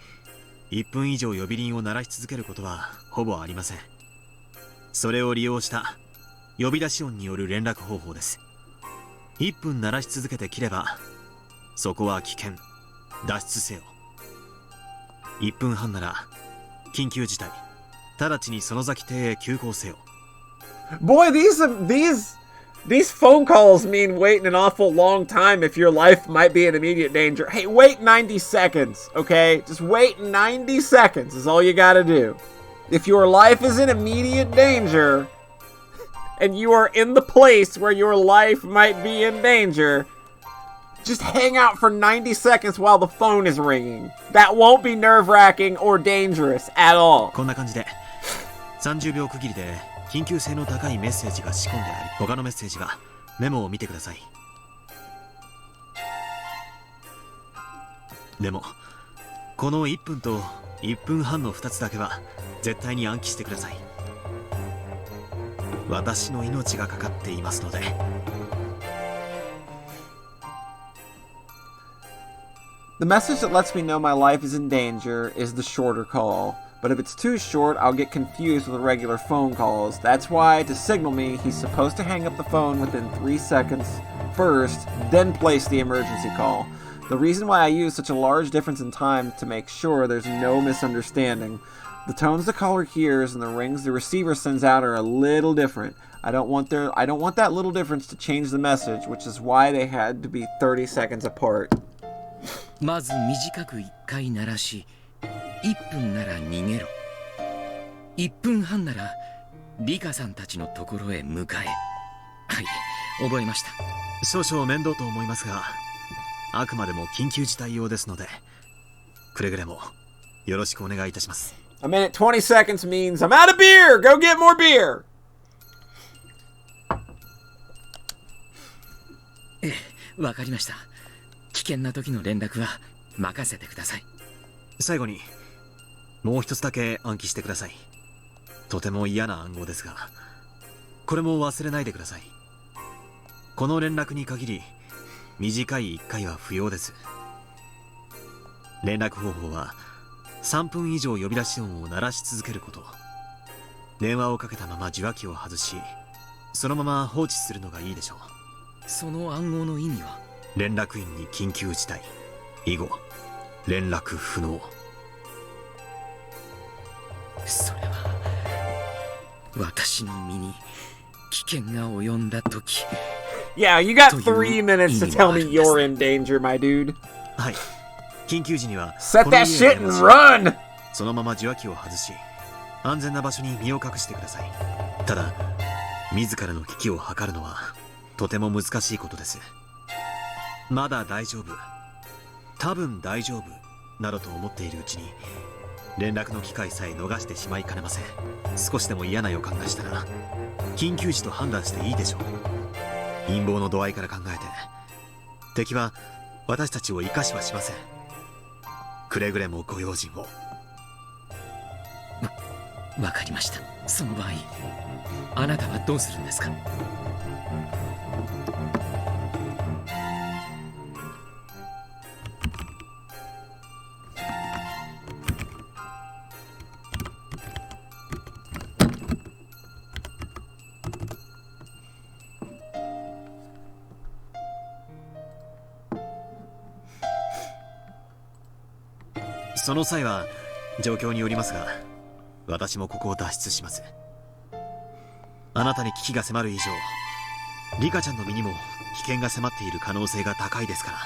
1分以上呼び鈴を鳴らし続けることはほぼありません。それを利用した呼び出し音による連絡方法です。1分鳴らし続けて切れば、そこは危険、脱出せよ。1分半なら緊急事態、直ちにその先邸へ急行せよ。Boy, these phone calls mean waiting an awful long time if your life might be in immediate danger. Hey, wait 90 seconds, okay? Just wait 90 seconds is all you gotta do. If your life is in immediate danger, and you are in the place where your life might be in danger, just hang out for 90 seconds while the phone is ringing. That won't be nerve-wracking or dangerous at all. こんな感じで30秒区切りで緊急性の高いメッセージが仕込んであり、他のメッセージはメモを見てください。でもこの1分と1分半の2つだけは絶対に暗記してください。私の命がかかっていますので。The message that lets me know my life is in danger is the shorter call. But if it's too short, I'll get confused with the regular phone calls. That's why, to signal me, he's supposed to hang up the phone within 3 seconds first, then place the emergency call. The reason why I use such a large difference in time to make sure there's no misunderstanding. The tones the caller hears and the rings the receiver sends out are a little different. I don't want that little difference to change the message, which is why they had to be 30 seconds apart. まず短く1回鳴らし、1分なら逃げろ。1分半ならリカさんたちのところへ向かえ。はい、覚えました。少々面倒と思いますが、あくまでも緊急事態用ですので、くれぐれもよろしくお願いいたします。A minute 20 seconds means I'm out of beer! Go get more beer! わかりました。危険な時の連絡は任せてください。最後にもう一つだけ暗記してください。とても嫌な暗号ですが、これも忘れないでください。この連絡に限り短い1回は不要です。連絡方法は3分以上呼び出し音を鳴らし続けること。電話をかけたまま受話器を外し、そのまま放置するのがいいでしょう。その暗号の意味は？連絡員に緊急事態、以後連絡不能。それは私の身に危険が及んだ時。Yeah, you got 3 minutes to tell me you're in danger, my dude. はい。緊急時には Set that shit and run! そのまま受話器を外し、安全な場所に身を隠してください。ただ、自らの危機を図るのはとても難しいことです。まだ大丈夫、多分大丈夫などと思っているうちに連絡の機会さえ逃してしまいかねません。少しでも嫌な予感がしたら緊急時と判断していいでしょう。陰謀の度合いから考えて敵は私たちを生かしはしません。くれぐれもご用心を。わかりました。その場合あなたはどうするんですか？その際は状況によりますが、私もここを脱出します。あなたに危機が迫る以上、リカちゃんの身にも危険が迫っている可能性が高いですから、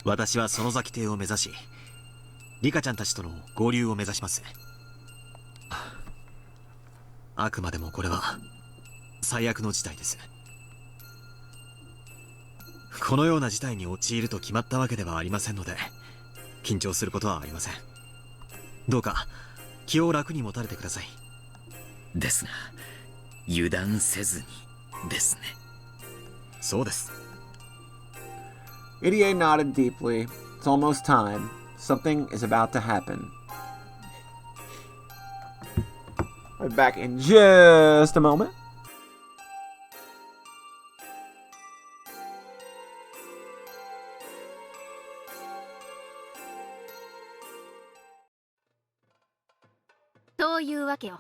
私は園崎邸を目指し、リカちゃんたちとの合流を目指します。あくまでもこれは最悪の事態です。このような事態に陥ると決まったわけではありませんので、緊張することはありません。どうか気を楽に持たれてください。ですが油断せずにですね。そうです。Irie nodded deeply. It's almost time. Something is about to happen. I'll be back in just a moment. "というわけよ。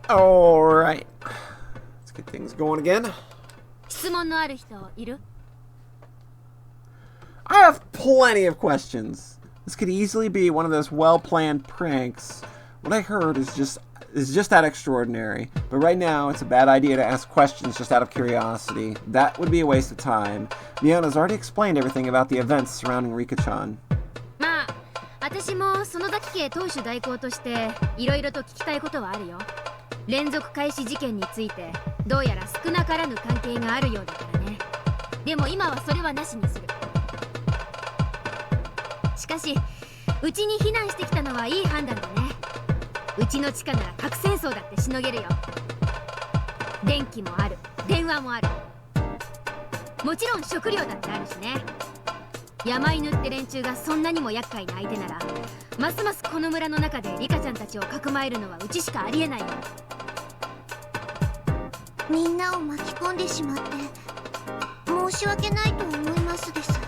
Alright. Let's get things going again. 質問のある人いる？ I have plenty of questions. This could easily be one of those well-planned pranks. What I heard is just that extraordinary. But right now, it's a bad idea to ask questions just out of curiosity. That would be a waste of time. Miona's already explained everything about the events surrounding Rika-chan. まあ、私も園崎家当主代行としていろいろと聞きたいことはあるよ。連続開始事件についてどうやら少なからぬ関係があるようだからね。でも今はそれはなしにする。しかしうちに避難してきたのはいい判断だね。うちの地下なら核戦争だってしのげるよ。電気もある、電話もある。もちろん食料だってあるしね。山犬って連中がそんなにも厄介な相手なら、ますますこの村の中でリカちゃんたちをかくまえるのはうちしかありえないよ。みんなを巻き込んでしまって申し訳ないと思いますです。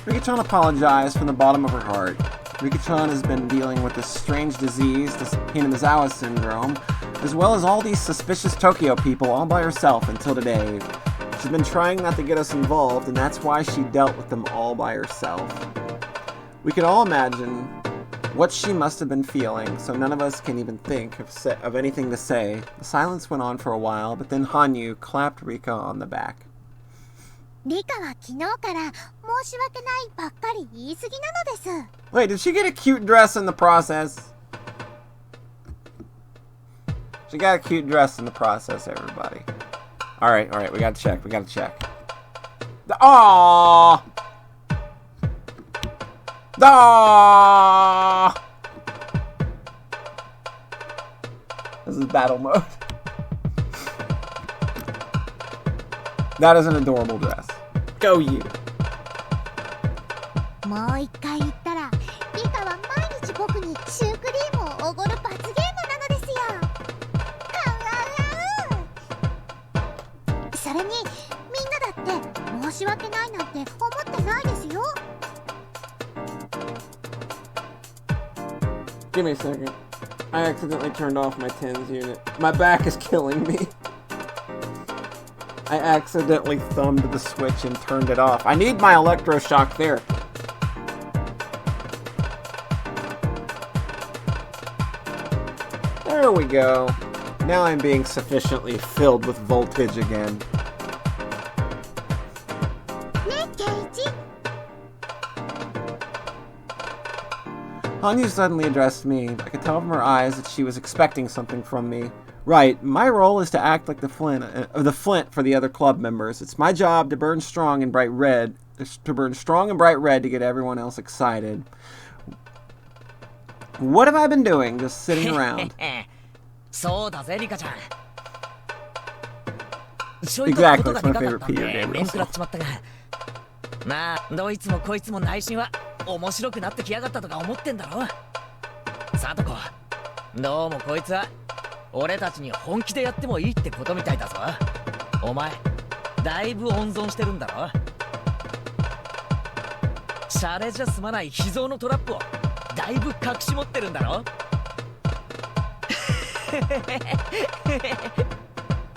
Rika-chan apologized from the bottom of her heart. Rika-chan has been dealing with this strange disease, this Hinamizawa syndrome, as well as all these suspicious Tokyo people all by herself until today. She's been trying not to get us involved, and that's why she dealt with them all by herself. We can all imagine what she must have been feeling, so none of us can even think of anything to say. The silence went on for a while, but then Hanyu clapped Rika on the back. リカは昨日から申し訳ないばっかり言い過ぎなのです。 Wait, did she get a cute dress in the process? She got a cute dress in the process, everybody. Alright, we gotta check. Aww! Aww! This is battle mode. That is an adorable dress. Go you. もう一回言ったらリカは毎日僕にシュークリームをおごる罰ゲームなのですよ。それにみんなだって申し訳ないなんて思ってないですよ。 Give me a second. I accidentally turned off my tens unit. My back is killing me. I accidentally thumbed the switch and turned it off. I need my electroshock therapy. There we go. Now I'm being sufficiently filled with voltage again. Hanyu suddenly addressed me. I could tell from her eyes that she was expecting something from me. Right, my role is to act like the flint for the other club members. It's my job to burn strong and bright red, to get everyone else excited. What have I been doing? Just sitting around. Exactly, it's my favorite Peter game. なあ、どいつもこいつも内心は面白くなってきやがったとか思ってんだろ。さとこ、どうもこいつは俺たちに本気でやってもいいってことみたいだぞ。お前、だいぶ温存してるんだろ。シャレじゃ済まない秘蔵のトラップをだいぶ隠し持ってるんだろ。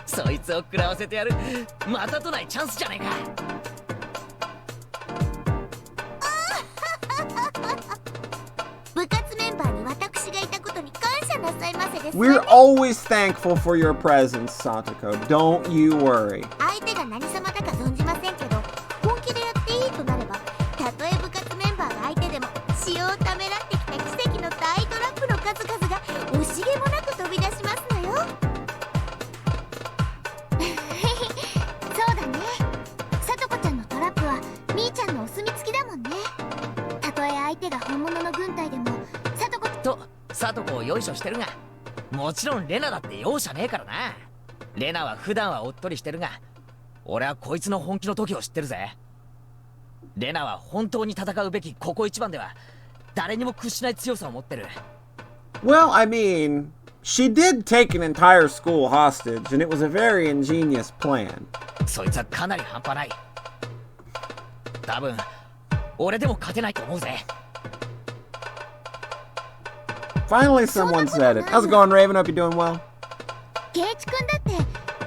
そいつを食らわせてやるまたとないチャンスじゃねえか。We're always thankful for your presence, Satoko. Don't you worry. 相手が何様だか存じませんけど、本気でやっていいとなれば、たとえ部活メンバーが相手でも血をためらってきた奇跡の大トラップの数々が惜しげもなく飛び出しますのよ。そうだね。さとこちゃんのトラップはみーちゃんのお墨付きだもんね。たとえ相手が本物の軍隊でも、さとことさとこをよいしょしてるが、もちろんレナだって容赦ねえからな。レナは普段はおっとりしてるが、俺はこいつの本気の時を知ってるぜ。レナは本当に戦うべきここ一番では誰にも屈しない強さを持ってる。Well, I mean, she did take an entire school hostage, and it was a very ingenious plan. そいつはかなり半端ない。多分俺でも勝てないと思うぜ。Finally, someone said it. How's it going, Raven? Hope you're doing well. ケイチ君だって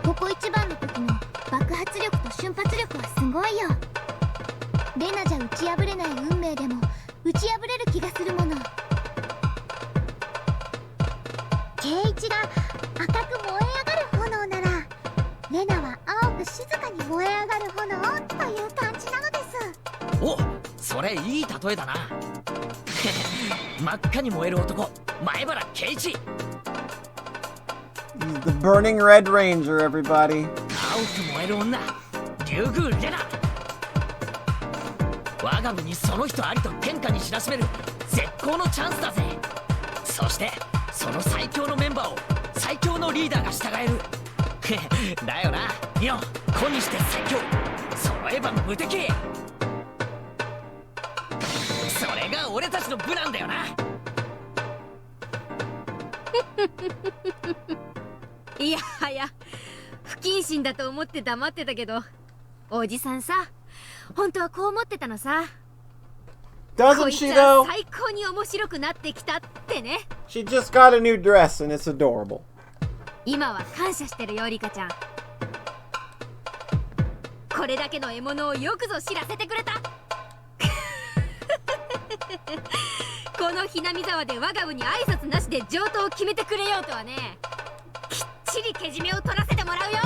ここ一番の時の爆発力と瞬発力はすごいよ。レナじゃ打ち破れない運命でも打ち破れる気がするもの。ケイチが赤く燃え上がる炎なら、レナは青く静かに燃え上がる炎という感じなのです。お、それいい例えだな。真っ赤に燃える男、前原圭一。The burning red ranger, everybody. 青く燃える女、竜宮レナ。我が部にその人ありと天下に知らしめる絶好のチャンスだぜ。そしてその最強のメンバーを最強のリーダーが従える。だよな、ミオン。子にして最強、揃えば無敵。それが俺たちの部なんだよな。いやはや不謹慎だと思って黙ってたけど、おじさんさ、本当はこう思ってたのさ。Doesn't she though? 最高に面白くなってきたってね。 She just got a new dress and it's adorable. 今は感謝してるよ、リカちゃん。これだけの獲物をよくぞ知らせてくれた。このひなみ沢で我が部に挨拶なしで上等を決めてくれようとはね。きっちりけじめを取らせてもらうよ。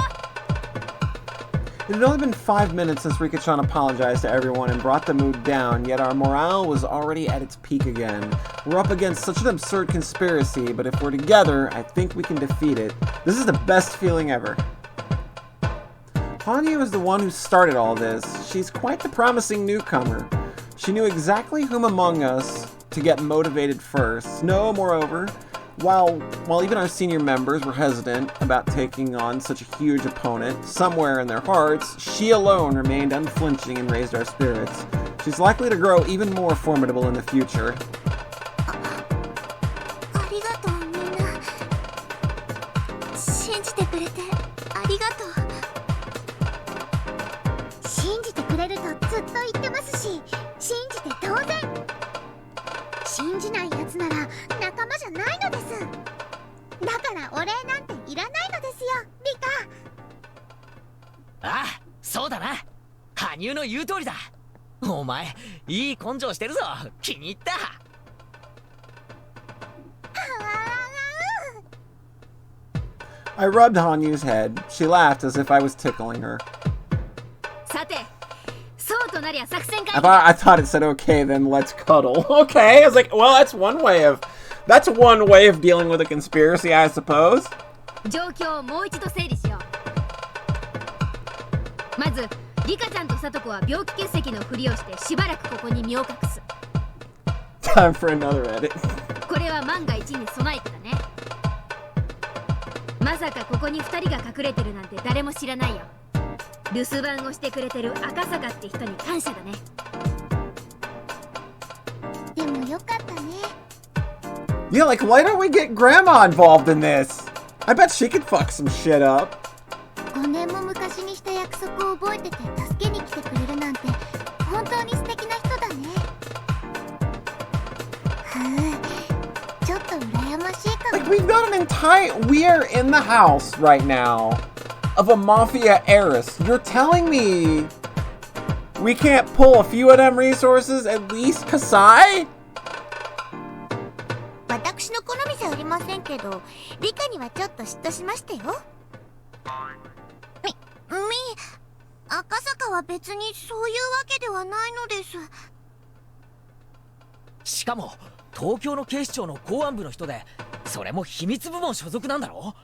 It had only been 5 minutes since Rika-chan apologized to everyone and brought the mood down, yet our morale was already at its peak again. We're up against such an absurd conspiracy, but if we're together, I think we can defeat it. This is the best feeling ever. Hanyu is the one who started all this. She's quite the promising newcomer. She knew exactly whom among us to get motivated first. No, moreover, While even our senior members were hesitant about taking on such a huge opponent, somewhere in their hearts, she alone remained unflinching and raised our spirits. She's likely to grow even more formidable in the future. ありがとうみんな。信じてくれてありがとう。信じてくれるとずっと言ってますし、信じて当然。信じないやつなら仲間じゃないのです。だからお礼なんていらないのですよ、リカ。ああ、そうだな。羽生の言う通りだ。お前、いい根性してるぞ。気に入った。I rubbed Hanyu's head. She laughed as if I was tickling her. さて、そうとなりゃ作戦会 I 議だ。 thought it said, okay, then let's cuddle. Okay, I was like, well, that's one way of dealing with a conspiracy, I suppose. 状況をもう一度整理しよう。まずリカちゃんとサトコは病気欠席のふりをしてしばらくここに身を隠す。 Time for another edit. これは万が一に備えてだね。まさかここに2人が隠れてるなんて誰も知らないよ。留守番をしてくれてる赤坂って人に感謝だね。でもよかったね。 Yeah, like, why don't we get Grandma involved in this? I bet she could fuck some shit up. 5年も昔にした約束を覚えてて助けに来てくれるなんて本当に素敵な人だね。ちょっと羨ましいかも。 Like, we've got an we are in the house right now of a mafia heiress. You're telling me we can't pull a few of them resources, at least Kasai? 私の好みじゃありませんけど、リカにはちょっと嫉妬しましたよ。赤坂は別にそういうわけではないのです。しかも東京の警視庁の公安部の人で、それも秘密部門所属なんだろ。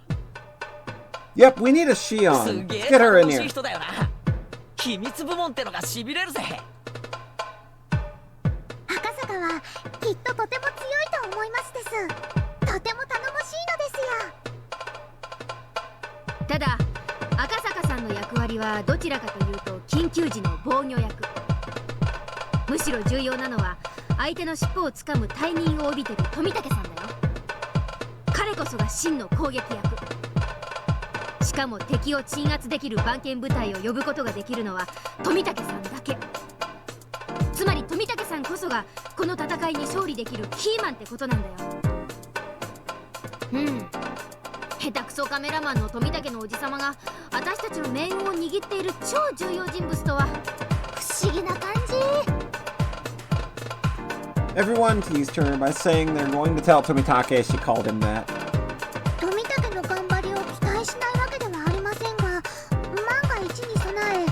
Yep, we need a Shion. すげ Let's え get her 頼 in もしい here. 人だよな。秘密部門ってのがしびれるぜ。赤坂はきっととても強いと思いますです。とても頼もしいのですよ。ただ赤坂さんの役割はどちらかというと緊急時の防御役。むしろ重要なのは相手の尻尾をつかむタイミングを帯びてる富武さんだよ。彼こそが真の攻撃役。しかも敵を鎮圧できる番犬部隊を呼ぶことができるのは富武さんだけ。つまり富武さんこそがこの戦いに勝利できるキーマンってことなんだよ。下手くそカメラマンの富武のおじさまが私たちの命運を握っている超重要人物とは不思議な感じ。 Everyone teased her by saying they're going to tell Tomitake she called him that. 富武の頑張りを期待しないわけではありませんが、万が一に備え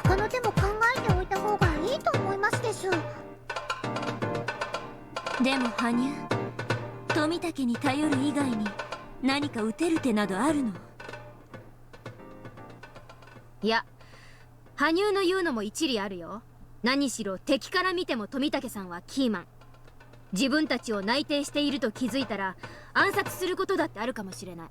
他の手も考えておいた方がいいと思いますです。でも羽生、富武に頼る以外に何か打てる手などあるの？いや、羽生の言うのも一理あるよ。何しろ敵から見ても富武さんはキーマン。自分たちを内定していると気づいたら暗殺することだってあるかもしれない。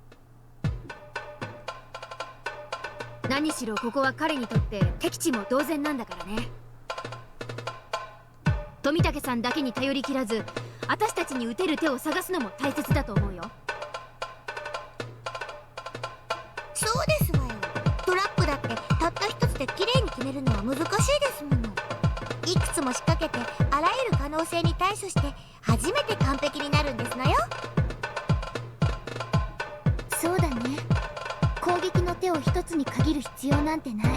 何しろここは彼にとって敵地も同然なんだからね。富武さんだけに頼りきらず私たちに打てる手を探すのも大切だと思うよ。そうですわよ。トラップだってたった一つで綺麗に決めるのは難しいですもの。いくつも仕掛けてあらゆる可能性に対処して初めて完璧になるんですのよ。そうだね。攻撃の手を一つに限る必要なんてない。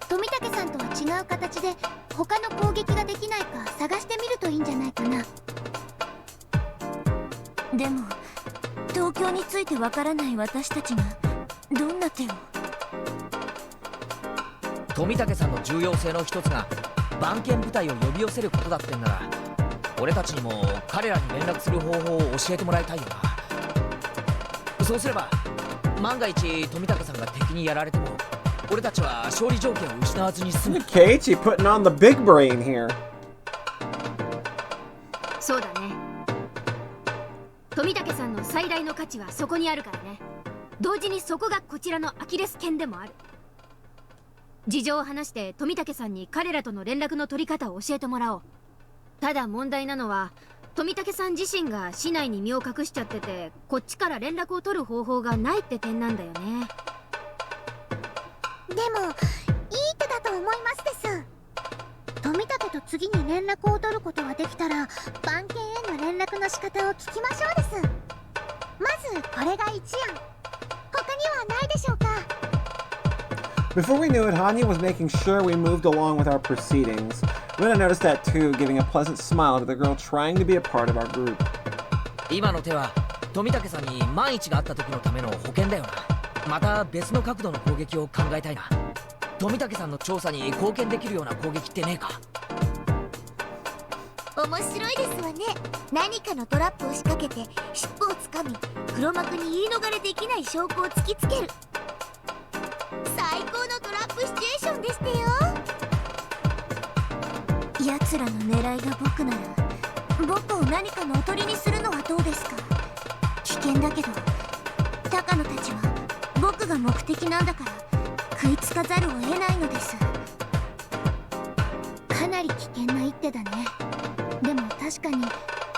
富武さんとは違う形で他の攻撃ができないか探してみるといいんじゃないかな。でも東京についてわからない私たちがどんな手を？富武さんの重要性の一つが番犬部隊を呼び寄せることだってんなら、俺たちにも彼らに連絡する方法を教えてもらいたいよな。そうすれば万が一富武さんが敵にやられても俺たちは勝利条件を失わずに済む。 Keiichi putting on the big brain here. そうだね。富武さんの最大の価値はそこにあるからね。同時にそこがこちらのアキレス腱でもある。事情を話して富武さんに彼らとの連絡の取り方を教えてもらおう。ただ問題なのは富武さん自身が市内に身を隠しちゃってて、こっちから連絡を取る方法がないって点なんだよね。でもいい手だと思いますです。富武と次に連絡を取ることができたら番犬への連絡の仕方を聞きましょうです。まずこれが一案、他にはないでしょうか。 Before we knew it, Hanya was making sure we moved along with our proceedings. Luna noticed that too, giving a pleasant smile to the girl trying to be a part of our group. 今の手は富武さんに万一があった時のための保険だよな。また別の角度の攻撃を考えたいな。富武さんの調査に貢献できるような攻撃ってねえか。面白いですわね。何かのトラップを仕掛けて尻尾をつかみ、黒幕に言い逃れできない証拠を突きつける。最高のトラップシチュエーションでしたよ。奴らの狙いが僕なら、僕を何かのおとりにするのはどうですか。危険だけど高野たちは僕が目的なんだから食いつかざるを得ないのです。かなり危険な一手だね。でも確かに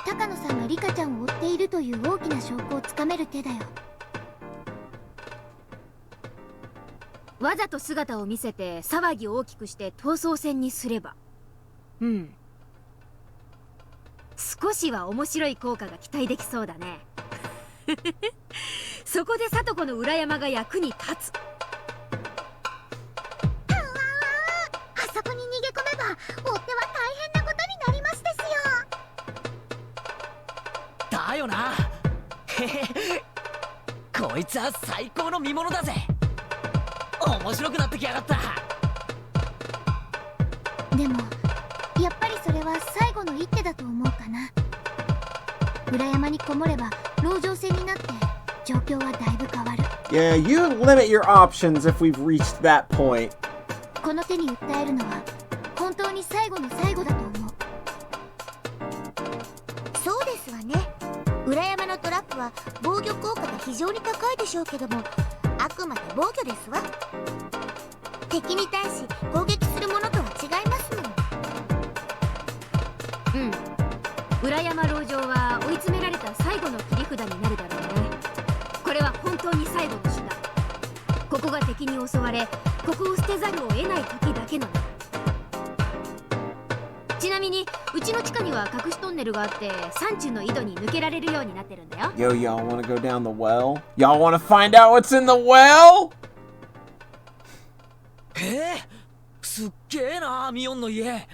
高野さんがリカちゃんを追っているという大きな証拠をつかめる手だよ。わざと姿を見せて騒ぎを大きくして逃走戦にすれば、少しは面白い効果が期待できそうだね。そこで聡子の裏山が役に立つ。あそこに逃げ込めば追っ手は大変なことになりますですよ。だよな。へへ、こいつは最高の見物だぜ。面白くなってきやがった。でもやっぱりそれは最後の一手だと思うかな。裏山にこもれば籠城戦になって状況はだいぶ変わる。 Yeah, you limit your options if we've reached that point. この手に訴えるのは本当に最後の最後だと思う。そうですわね。裏山のトラップは防御効果が非常に高いでしょうけども、あくまで防御ですわ。敵に対し攻撃するものとは違いますもん。裏山籠城は追い詰められた最後の切り札になるだろうね。これは本当に最後の手段。ここが敵に襲われ、ここを捨てざるを得ない時だけのね。ちなみにうちの地下には隠しトンネルがあって、山中の井戸に抜けられるようになってるんだよ。 Yo, y'all wanna go down the well? Y'all wanna find out what's in the well? すっげえな、ミオンの家。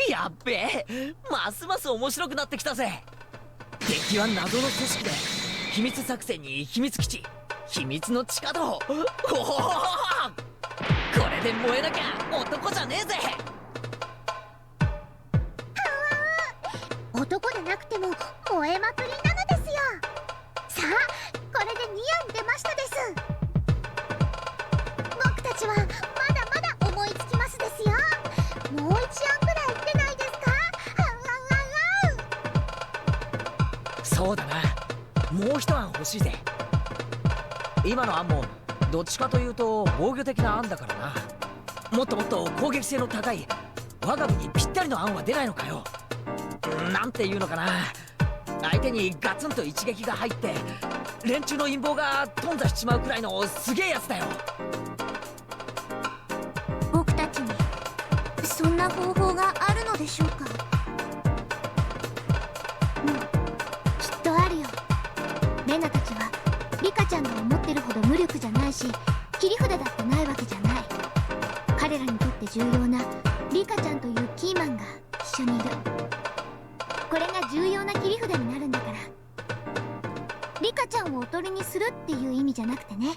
やっべえ、ますます面白くなってきたぜ。敵は謎の組織で、秘密作戦に秘密基地、秘密の地下道。おお、これで燃えなきゃ男じゃねえぜ。男でなくても燃えまくりなのですよ。さあこれで2案出ましたです。僕たちはまだまだ思いつきますですよ。もう1案くらい出ないですか。そうだな、もう一案欲しいぜ。今の案もどっちかというと防御的な案だからな。もっともっと攻撃性の高い我が部にぴったりの案は出ないのかよ。なんていうのかな、相手にガツンと一撃が入って連中の陰謀が頓挫しちまうくらいのすげえやつだよ。僕たちにそんな方法があるのでしょうか。きっとあるよ。レナたちはリカちゃんが思ってるほど無力じゃないし、切り札だってないわけじゃない。彼らにとって重要なリカちゃんというキーマンが一緒にいる。これが重要な切り札になるんだから。リカちゃんをおとりにするっていう意味じゃなくてね。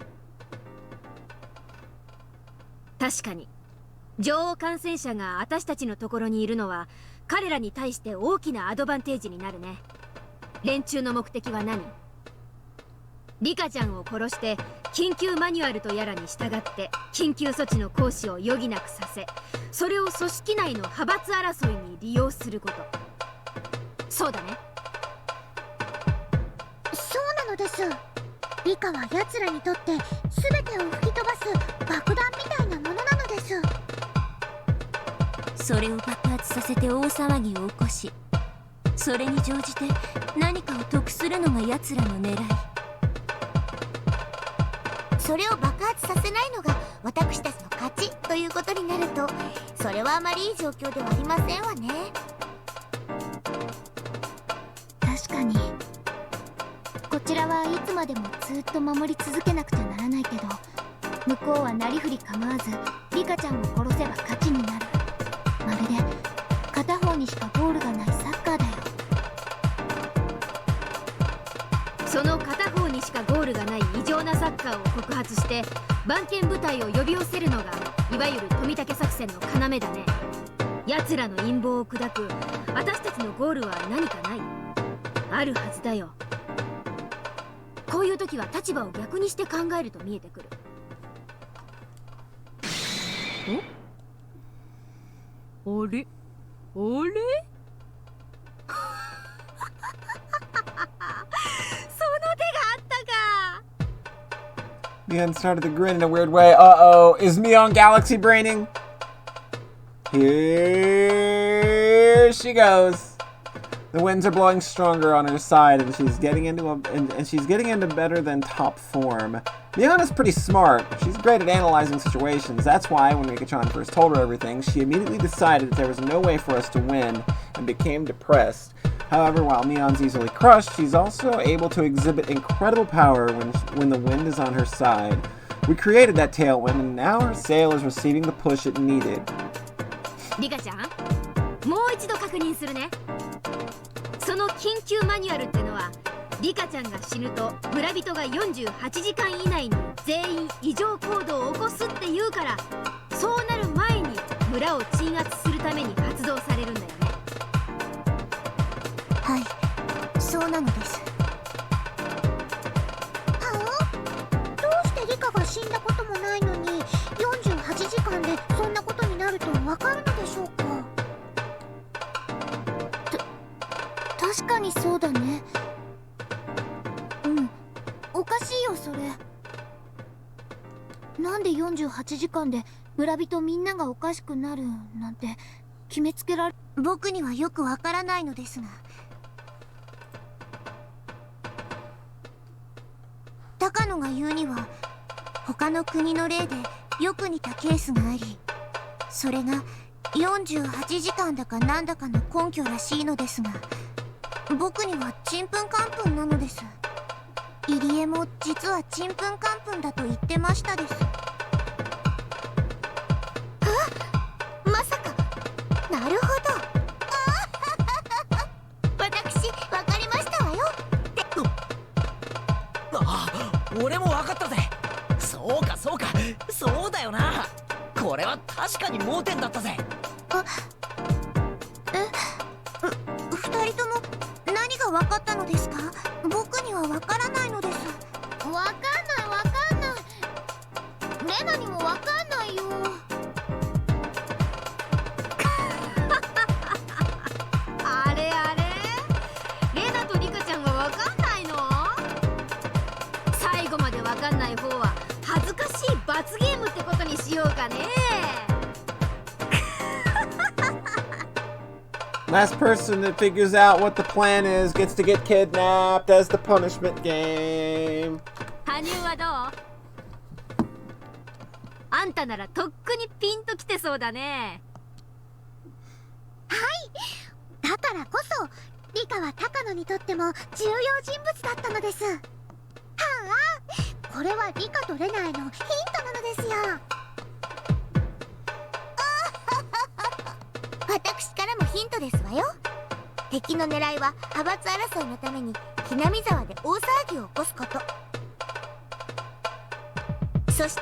確かに女王感染者が私たちのところにいるのは彼らに対して大きなアドバンテージになるね。連中の目的は何？リカちゃんを殺して緊急マニュアルとやらに従って緊急措置の行使を余儀なくさせ、それを組織内の派閥争いに利用すること。そうだね。のです。理科は奴らにとって全てを吹き飛ばす爆弾みたいなものなのです。それを爆発させて大騒ぎを起こし、それに乗じて何かを得するのが奴らの狙い。それを爆発させないのが私たちの勝ちということになると、それはあまりいい状況ではありませんわね。確かにこちらはいつまでもずっと守り続けなくちゃならないけど、向こうはなりふり構わずリカちゃんを殺せば勝ちになる。まるで片方にしかゴールがないサッカーだよ。その片方にしかゴールがない異常なサッカーを告発して番犬部隊を呼び寄せるのがいわゆる富武作戦の要だね。奴らの陰謀を砕く私たちのゴールは何かない？あるはずだよ。こういう時は立場を逆にして考えると見えてくる。あれあれMion started to grin in a weird way. Uh-oh, is Mion galaxy braining? Here she goes. The winds are blowing stronger on her side, and she's getting into better than top form. Mion is pretty smart. She's great at analyzing situations. That's why, when Rika-chan first told her everything, she immediately decided that there was no way for us to win, and became depressed. However, while Mion's easily crushed, she's also able to exhibit incredible power when the wind is on her side. We created that tailwind, and now her sail is receiving the push it needed. リカちゃん、もう一度確認するね。その緊急マニュアルってのは、リカちゃんが死ぬと村人が48時間以内に全員異常行動を起こすって言うから、そうなる前に村を鎮圧するために発動されるんだよね。はい、そうなのです。はあ？どうしてリカが死んだこともないのに48時間でそんなことになるとわかるのでしょうか？確かにそうだね。うん、おかしいよそれ。なんで48時間で村人みんながおかしくなるなんて決めつけられ…僕にはよくわからないのですが、高野が言うには他の国の例でよく似たケースがあり、それが48時間だかなんだかの根拠らしいのですが、僕にはちんぷんかんぷんなのです。入江も実はちんぷんかんぷんだと言ってましたです。あ、まさか。なるほど。私わかりましたわよ。俺も分かったぜ。そうかそうか、そうだよな。これは確かに盲点だったぜ。二人とも何が分かったのですか？僕には分からないのです。分かんない分かんない。レナにも分かんないよ。あれあれ、レナとリカちゃんは分かんないの？最後まで分かんない方は恥ずかしい罰ゲームってことにしようかね。Last person that figures out what the plan is gets to get kidnapped as the punishment game. 羽生はどう？あんたならとっくにピンときてそうだね。はい、だからこそリカは高野にとっても重要人物だったのです。はあ、これはリカとレナへのヒントなのですよ。私からもヒントですわよ。敵の狙いは派閥争いのためにひなみ沢で大騒ぎを起こすこと。そして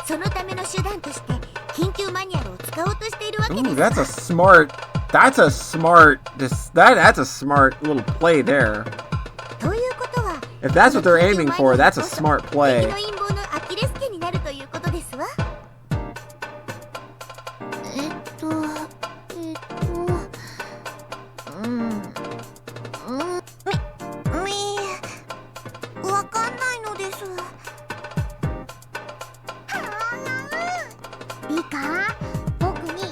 そのための手段として緊急マニュアルを使おうとしているわけです。Ooh, that's a smart little play there. ということは、 If that's what they're aiming for, that's a smart 敵 play. の陰謀のアキレス腱になるということですわ。わリカ、僕に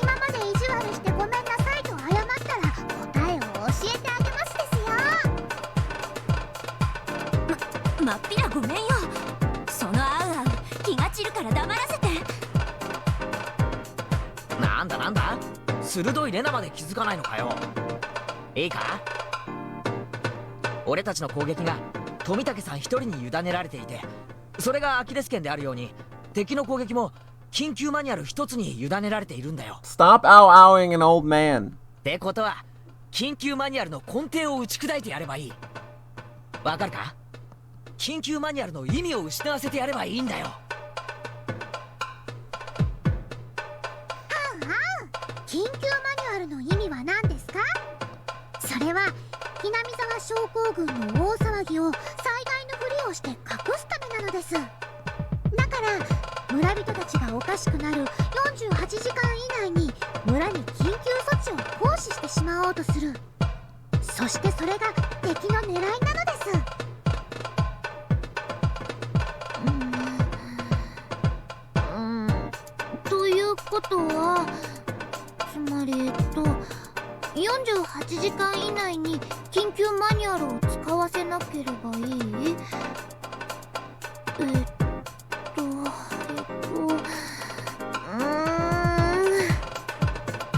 今まで意地悪してごめんなさいと謝ったら答えを教えてあげますですよ。まっぴらごめんよ。そのあうあう気が散るから黙らせて。なんだなんだ、鋭いレナまで気づかないのかよ。いいか、俺たちの攻撃が富武さん一人に委ねられていて、それがアキレス腱であるように敵の攻撃も緊急マニュアル一つに委ねられているんだよ。 Stop ow-owing an old man. ってことは緊急マニュアルの根底を打ち砕いてやればいい。わかるか？緊急マニュアルの意味を失わせてやればいいんだよ。緊急マニュアルの意味は何ですか？それはひなみ沢症候群の大騒ぎを災害のふりをして隠すためなのです。だから村人たちがおかしくなる48時間以内に村に緊急措置を行使してしまおうとする。そしてそれが敵の狙いなのです。ということは、つまり48時間以内に緊急マニュアルを使わせなければいい？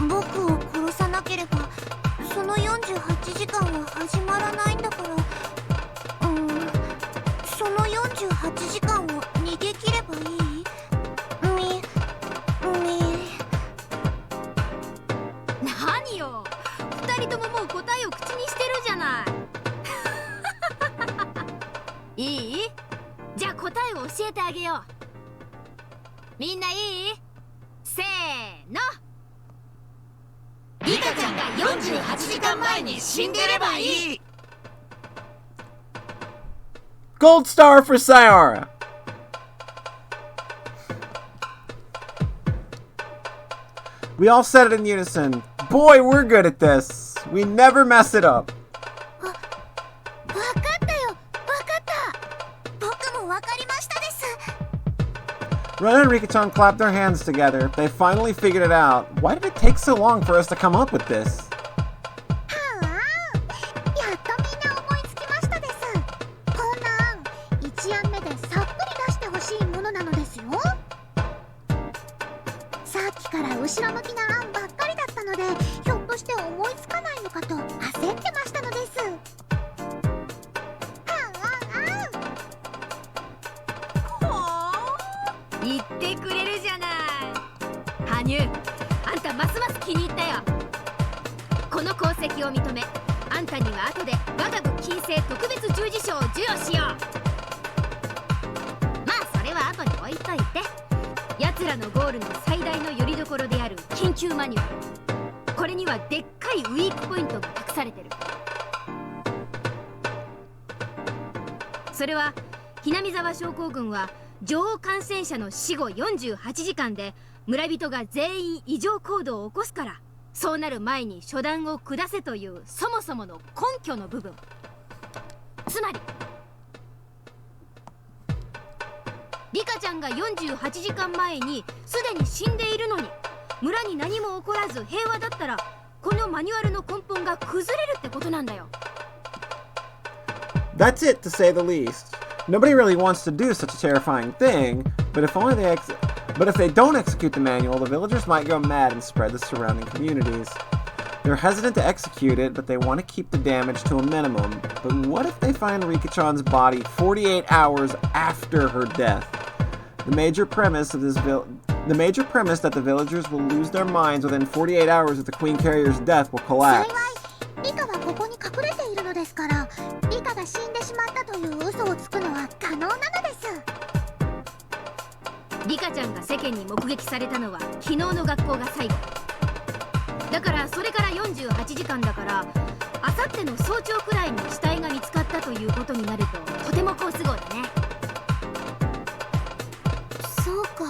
僕を殺さなければその48時間は始まらないんだから、その48時間を逃げ切ればいい？何よ、二人とももう答えを口にしてるじゃない。いい？じゃあ答えを教えてあげよう。みんないい？せーの。リカちゃんが48時間前に死んでればいい。 Gold star for Sayara. We all said it in unison. Boy, we're good at this. We never mess it up. わかったよ、わかった。僕もわかりましたです。Ren and Rika-chan clapped their hands together. They finally figured it out. Why did it take so long for us to come up with this? やっとみんな思いつきましたです。こんな案、1案目でさっくり出してほしいものなのですよ。さっきから後ろ向きな案ばっかりだったので、ひょっとして思いつかないのかと焦ってましたのです。言ってくれるじゃない。羽生、あんたますます気に入ったよ。この功績を認め、あんたには後で我が部金星特別十字章を授与しよう。まあそれは後に置いといて、奴らのゴールの最大の拠り所である緊急マニュアル、これにはでっかいウィークポイントが隠されてる。それはひなみ沢症候群は女王感染者の死後48時間で村人が全員異常行動を起こすから、そうなる前に初段を下せというそもそもの根拠の部分。つまりリカちゃんが48時間前にすでに死んでいるのに、村に何も起こらず平和だったら、このマニュアルの根本が崩れるってことなんだよ。 That's it, to say the least. Nobody really wants to do such a terrifying thing, but if they don't execute the manual, the villagers might go mad and spread the surrounding communities. They're hesitant to execute it, but they want to keep the damage to a minimum. But what if they find Rika-chan's body 48 hours after her death? The major premise that the villagers will lose their minds within 48 hours of the Queen Carrier's death will collapse. リカはここに隠れているのですから、リカが死んでしまったという嘘をつくのは可能なのです。リカちゃんが世間に目撃されたのは昨日の学校が最後だから、それから48時間だから、あさっての早朝くらいに死体が見つかったということになるととても好都合だね。そうか、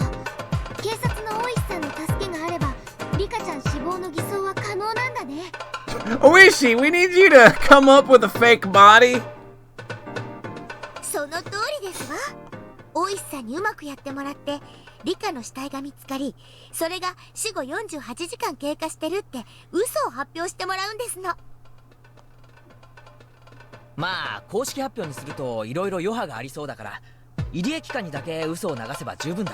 警察の大石さんの助けがあればリカちゃん死亡の偽装は可能なんだね。Oishi, we need you to come up with a fake body. その通りですわ。大石さんにうまくやってもらって、リカの死体が見つかり、それが死後48時間経過してるって嘘を発表してもらうんですの。まあ公式発表にすると色々余波がありそうだから、入江機関にだけ嘘を流せば十分だ。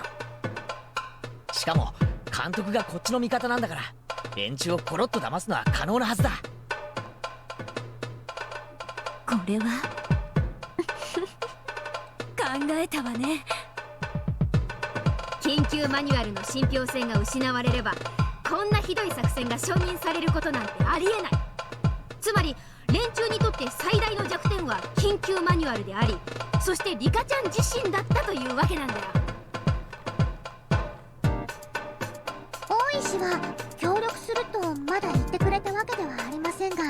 しかも監督がこっちの味方なんだから、連中をコロッと騙すのは可能なはずだ。これは考えたわね。緊急マニュアルの信憑性が失われれば、こんなひどい作戦が承認されることなんてありえない。つまり連中にとって最大の弱点は緊急マニュアルであり、そしてリカちゃん自身だったというわけなんだよ。大石は協力するとまだ言ってくれたわけではありませんが、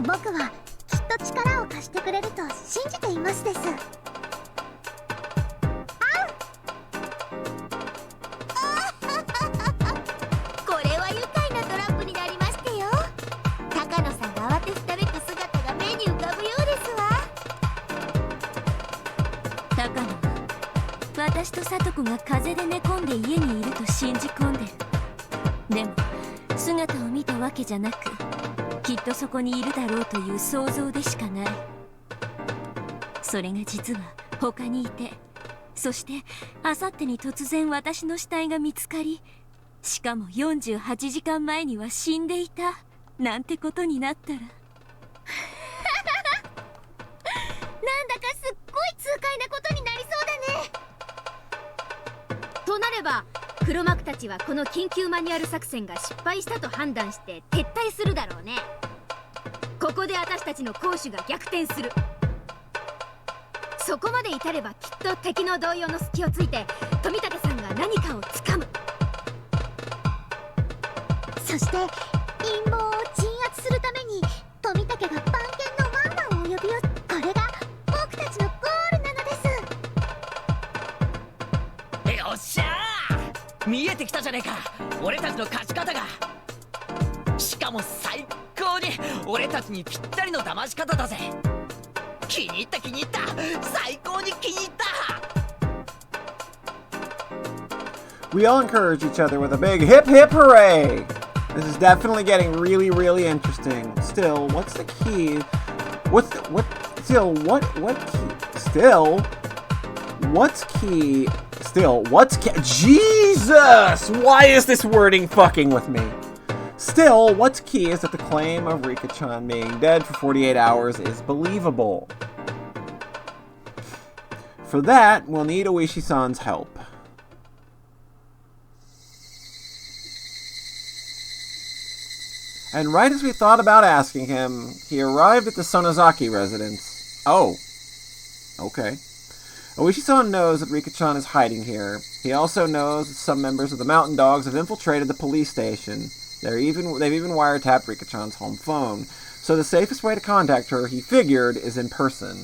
僕はきっと力を貸してくれると信じていますです。これは愉快なトラップになりましてよ。高野さんが慌てふためく姿が目に浮かぶようですわ。高野は私と聡子が風邪で寝込んで家にいると信じ込んでる。でも姿を見たわけじゃなく、きっとそこにいるだろうという想像でしかない。それが実は他にいて、そしてあさってに突然私の死体が見つかり、しかも48時間前には死んでいたなんてことになったらなんだかすっごい痛快なことになりそうだね。となれば黒幕たちはこの緊急マニュアル作戦が失敗したと判断して撤退するだろうね。ここで私たちの攻守が逆転する。そこまで至ればきっと敵の動揺の隙をついて富武さんが何かをつかむ。そして陰謀を鎮圧するために富武が番犬のワンワンを呼び寄せ、これが僕たちのゴールなのです。よっしゃー、見えてきたじゃねえか、俺たちの勝ち方が。しかも最高に俺たちにぴったりの騙し方だぜ。気に入った気に入った、最高に気に入った。 We all encourage each other with a big hip hip hooray! This is definitely getting really, really interesting. Still, what's the key? What's key? Jesus! Why is this wording fucking with me? Still, what's key is that the claim of Rika-chan being dead for 48 hours is believable. For that, we'll need Oishi-san's help. And right as we thought about asking him, he arrived at the Sonozaki residence. Oh. Okay. Oishi-san knows that Rika-chan is hiding here. He also knows that some members of the Mountain Dogs have infiltrated the police station. They've even wiretapped Rika-chan's home phone. So the safest way to contact her, he figured, is in person.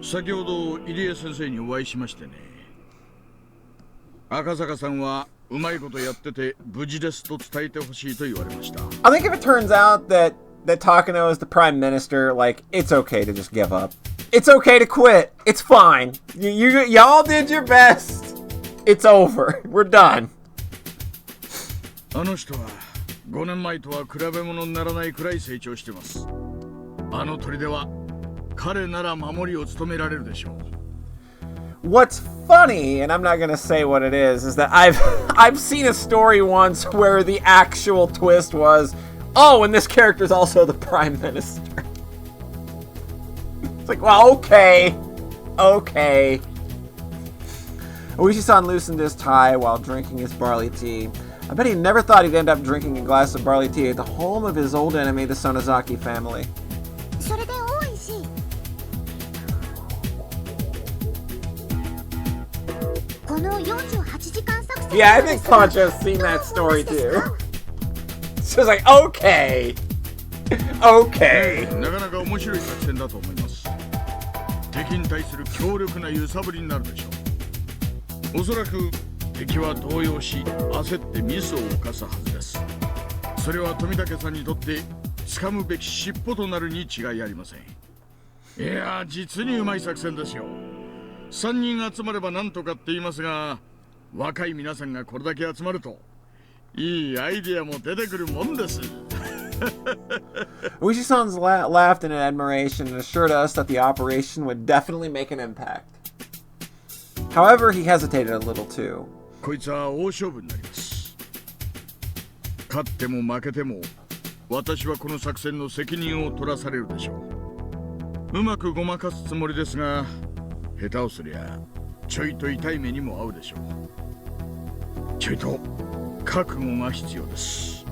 先ほど入江先生にお会いしましてね。赤坂さんはうまいことやってて無事ですと伝えてほしいと言われました。 I think if it turns out that Takano is the prime minister, like, it's okay to just give up. It's okay to quit. It's fine. Y'all did your best. It's over. We're done. あの人は5年前とは比べ物にならないくらい成長してます。あの砦は彼なら守りを務められるでしょう。 What's funny, and I'm not gonna say what it is that I've seen a story once where the actual twist was, oh, and this character is also the prime minister. It's like, well, okay. Oishi-san loosened his tie while drinking his barley tea. I bet he never thought he'd end up drinking a glass of barley tea at the home of his old enemy, the Sonozaki family. それで大石、この48時間作戦。 Yeah, I think Poncho's seen that story too. So it's like, okay. なかなか面白い作戦だと思います。敵に対する強力な揺さぶりになるでしょう。おそらく敵は動揺し焦ってミスを犯すはずです。それは富武さんにとって掴むべき尻尾となるに違いありません。いや、実にうまい作戦ですよ。3人集まればなんとかって言いますが、若い皆さんがこれだけ集まるといいアイデアも出てくるもんです。Oishi-san laughed in admiration and assured us that the operation would definitely make an impact. However, he hesitated a little too. こいつは大勝負になります。勝っても負けても私はこの作戦の責任を取らされるでしょう。うまくごまかすつもりですが、下手をすりゃちょいと痛い目にも合うでしょう。ちょいと覚悟が必要です。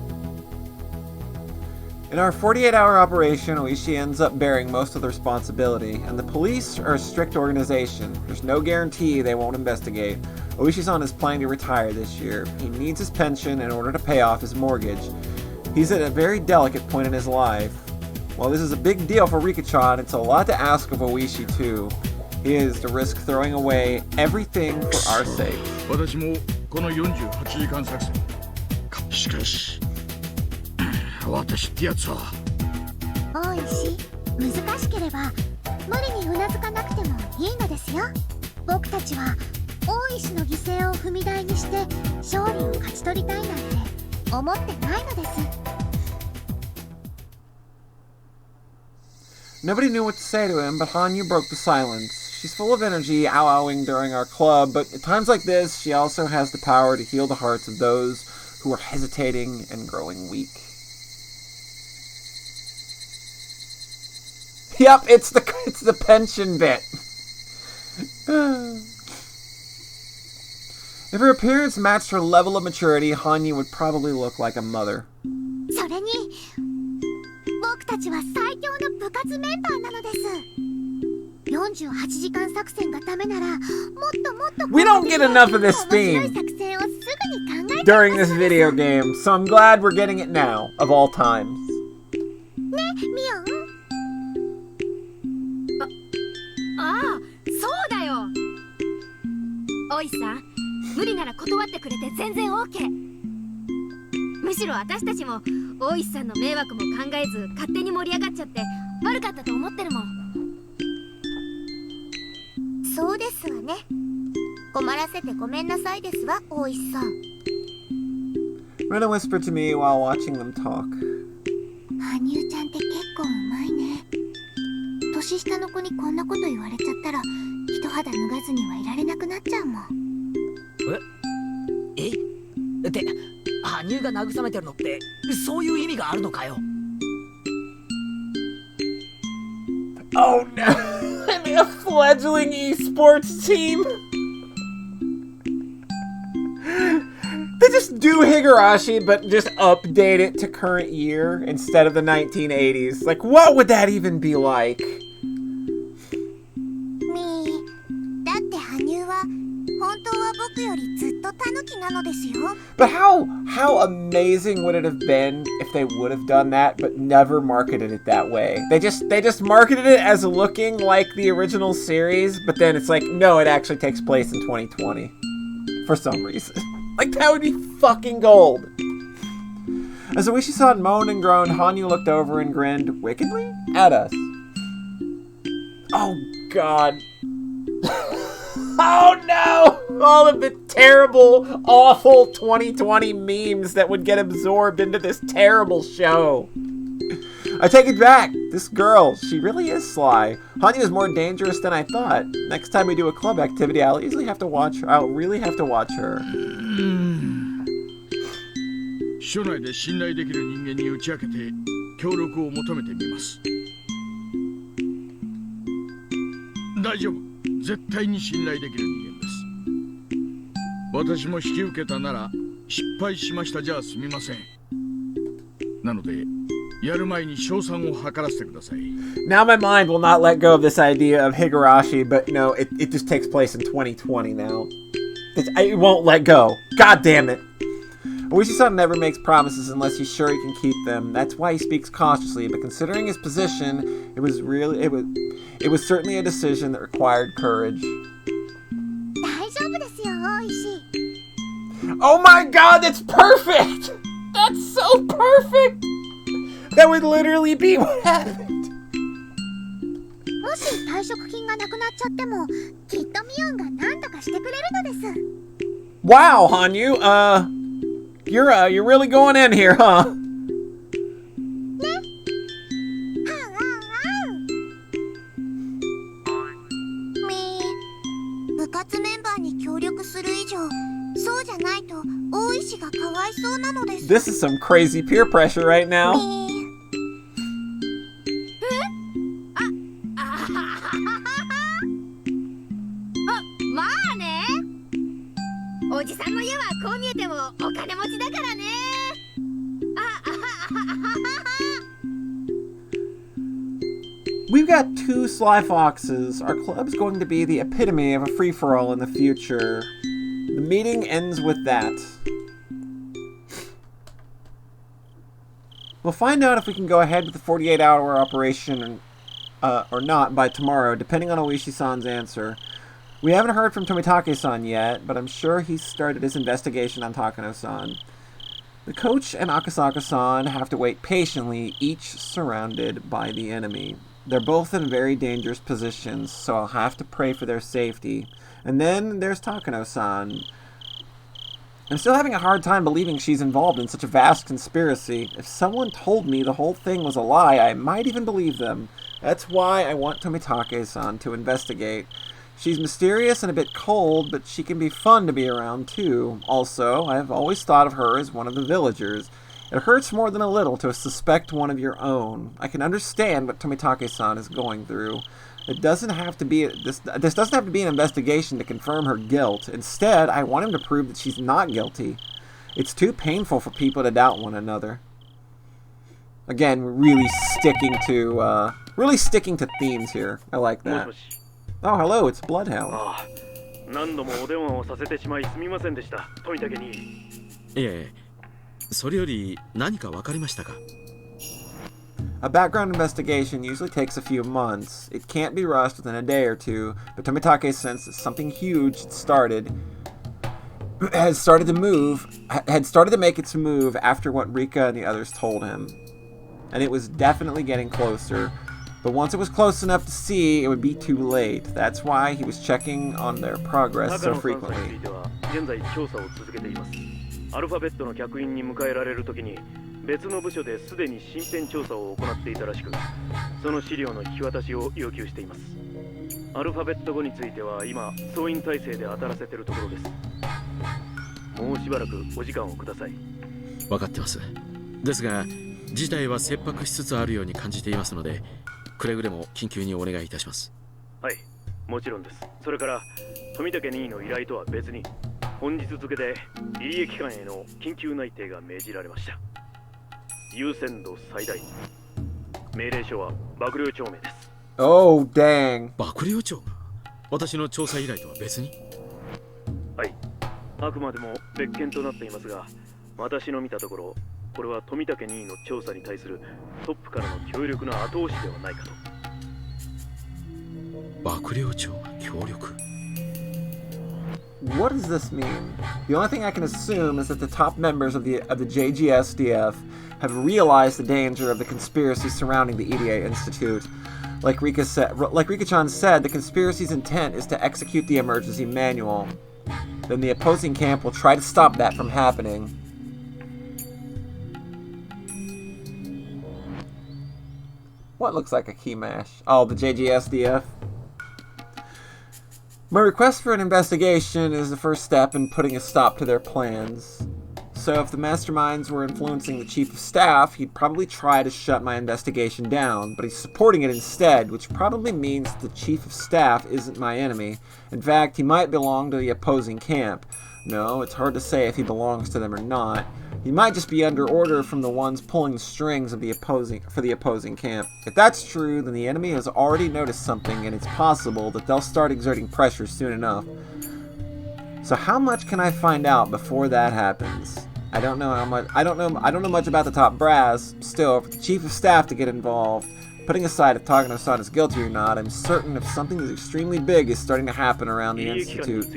In our 48-hour operation, Oishi ends up bearing most of the responsibility, and the police are a strict organization. There's no guarantee they won't investigate. Oishi-san is planning to retire this year. He needs his pension in order to pay off his mortgage. He's at a very delicate point in his life. While this is a big deal for Rika-chan, it's a lot to ask of Oishi too. He is to risk throwing away everything for our sake. 私もこの48時間作戦。しかし私ってやつは大石、難しければ無理にうなずかなくてもいいのですよ。僕たちは大石の犠牲を踏み台にして勝利を勝ち取りたいなんて思ってないのです。 Nobody knew what to say to him, but Hanyu broke the silence. She's full of energy, ow-owing during our club, but at times like this, she also has the power to heal the hearts of those who are hesitating and growing weak. Yep, it's the pension bit. If her appearance matched her level of maturity, Hanyu would probably look like a mother. それに僕たちは最強の部活メンバーなのです。48時間作戦がダメならもっともっと We don't get enough of this theme during this video game, so I'm glad we're getting it now, of all times. ね、ミオン。ああ、そうだよ。おいさん、無理なら断ってくれて全然 OK。むしろ私たちも大石さんの迷惑も考えず勝手に盛り上がっちゃって悪かったと思ってるもん。そうですわね。困らせてごめんなさいですわ、大石さん。Rena whispered to me while watching them talk. 羽生ちゃんって結構うまいね。年下の子にこんなこと言われちゃったら一肌脱がずにはいられなくなっちゃうもん。え？って羽生が慰めてるのってそういう意味があるのかよ。Oh no! I mean, a fledgling esports team! They just do Higurashi, but just update it to current year instead of the 1980s. Like, what would that even be like? だって羽生は本当は僕よりずっとタヌキなのですよ。 But how amazing would it have been if they would have done that, but never marketed it that way? They just marketed it as looking like the original series, but then it's like, no, it actually takes place in 2020 for some reason. Like, that would be fucking gold. As Oishi-san moaned and groaned, Hanyu looked over and grinned wickedly at us. Oh God. Oh no! All of the terrible, awful 2020 memes that would get absorbed into this terrible show. I take it back. This girl, she really is sly. Hanyu is more dangerous than I thought. Next time we do a club activity, I'll really have to watch her. 署内で信頼できる人間に打ち明けて協力を求めてみます。大丈夫。絶対に信頼できる人間です。私も引き受けたなら失敗しましたじゃすみません。なのでやる前に賞賛を図らせてください。Now my mind will not let go of this idea of Higurashi, but no, it just takes place in 2020 now. It won't let go. God damn it. Oishi-san never makes promises unless he's sure he can keep them. That's why he speaks cautiously, but considering his position, it was certainly a decision that required courage. 大丈夫ですよ、大石。 Oh my God, that's perfect! That's so perfect! That would literally be what happened. もし退職金金がなくなっちゃってもきっとミオンが何とかしてくれるのです。 Wow, Hanyu, you're really going in here, huh? 部活メンバーに協力する以上、そうじゃないと大石がかわいそうなのです。 This is some crazy peer pressure right now. まあね。おじさんの家はこう見えてもお金持ちだからね。We've got 2 Sly Foxes. Our club's going to be the epitome of a free-for-all in the future. The meeting ends with that. We'll find out if we can go ahead with the 48-hour operation or not by tomorrow, depending on Oishi-san's answer. We haven't heard from Tomitake-san yet, but I'm sure he's started his investigation on Takano-san. The coach and Akasaka-san have to wait patiently, each surrounded by the enemy. They're both in very dangerous positions, so I'll have to pray for their safety. And then there's Takano-san. I'm still having a hard time believing she's involved in such a vast conspiracy. If someone told me the whole thing was a lie, I might even believe them. That's why I want Tomitake-san to investigate. She's mysterious and a bit cold, but she can be fun to be around too. Also, I've always thought of her as one of the villagers. It hurts more than a little to suspect one of your own. I can understand what Tomitake-san is going through. It doesn't have to be this doesn't have to be an investigation to confirm her guilt. Instead, I want him to prove that she's not guilty. It's too painful for people to doubt one another. Again, we're really sticking to themes here. I like that. Oh, hello, it's Bloodhound. 何度もお電話をさせてしまいすみませんでした、富武に。いえ、それより何か分かりましたか? A background investigation usually takes a few months. It can't be rushed within a day or two, but Tomitake sensed that something huge had started to make its move after what Rika and the others told him. And it was definitely getting closer. But once it was close enough to see, it would be too late. That's why he was checking on their progress so frequently. 現在調査を続けています。アルファベットの客員に迎えられるときに別の部署ですでに身辺調査を行っていたらしく、その資料の引き渡しを要求しています。アルファベット後については今総員体制で当たらせているところです。もうしばらくお時間をください。分かってます。ですが事態は切迫しつつあるように感じていますので、くれぐれも緊急にお願いいたします。はい、もちろんです。それから富武任意の依頼とは別に本日付で入江機関への緊急内定が命じられました。優先度最大。命令書は幕僚長命です。Oh, dang. 幕僚長が私の調査依頼とは別に？はい、あくまでも別件となっていますが、私の見たところ、これは富武任意の調査に対するトップからの強力な後押しではないかと。幕僚長が協力？What does this mean? The only thing I can assume is that the top members of the JGSDF have realized the danger of the conspiracy surrounding the EDA Institute. Like Rika-chan said, the conspiracy's intent is to execute the emergency manual. Then the opposing camp will try to stop that from happening. What looks like a key mash? Oh, the JGSDF. My request for an investigation is the first step in putting a stop to their plans. So if the masterminds were influencing the chief of staff, he'd probably try to shut my investigation down, but he's supporting it instead, which probably means the chief of staff isn't my enemy. In fact, he might belong to the opposing camp. No, it's hard to say if he belongs to them or not. He might just be under order from the ones pulling the strings of the opposing camp. If that's true, then the enemy has already noticed something, and it's possible that they'll start exerting pressure soon enough. So how much can I find out before that happens? I don't know how much. I don't know much about the top brass. Still, for the chief of staff to get involved, putting aside if Takano-san is guilty or not, I'm certain if something is extremely big is starting to happen around the institute.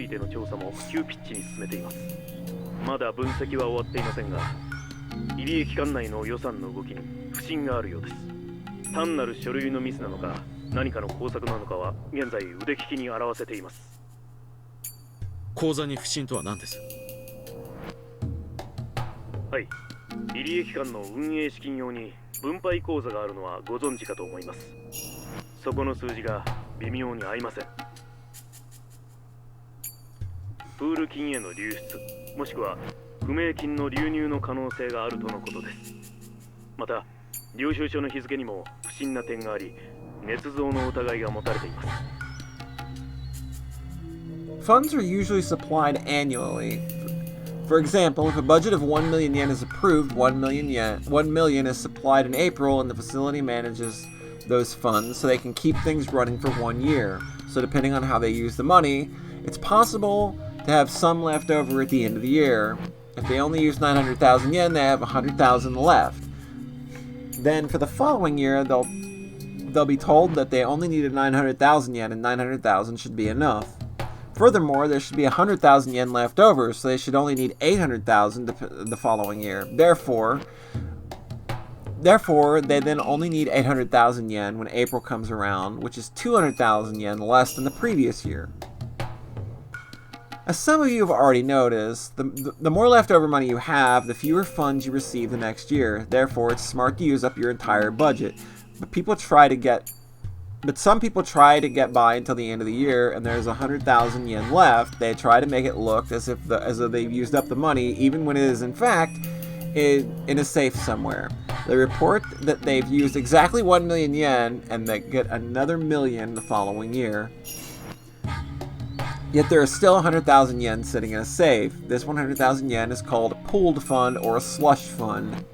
まだ分析は終わっていませんが、入江機関内の予算の動きに不審があるようです。単なる書類のミスなのか、何かの工作なのかは現在腕利きに表せています。口座に不審とは何です？はい、入り駅間の運営資金用に分配口座があるのはご存知かと思います。そこの数字が微妙に合いません。プール金への流出、もしくは不明金の流入の可能性があるとのことです。また領収書の日付にも不審な点があり、捏造の疑いが持たれています。Funds are usually supplied annually. For example, if a budget of 1 million yen is approved, 1 million is supplied in April, and the facility manages those funds so they can keep things running for 1 year. So depending on how they use the money, it's possible to have some left over at the end of the year. If they only use 900,000 yen, they have 100,000 left. Then for the following year, they'll be told that they only needed 900,000 yen, and 900,000 should be enough. Furthermore, there should be 100,000 yen left over, so they should only need 800,000 the following year. Therefore, they then only need 800,000 yen when April comes around, which is 200,000 yen less than the previous year. As some of you have already noticed, the more leftover money you have, the fewer funds you receive the next year. Therefore, it's smart to use up your entire budget. But some people try to get by until the end of the year, and there's 100,000 yen left. They try to make it look as if they've used up the money, even when it is in fact in a safe somewhere. They report that they've used exactly 1 million yen, and they get another million the following year. Yet there is still 100,000 yen sitting in a safe. This 100,000 yen is called a pooled fund or a slush fund.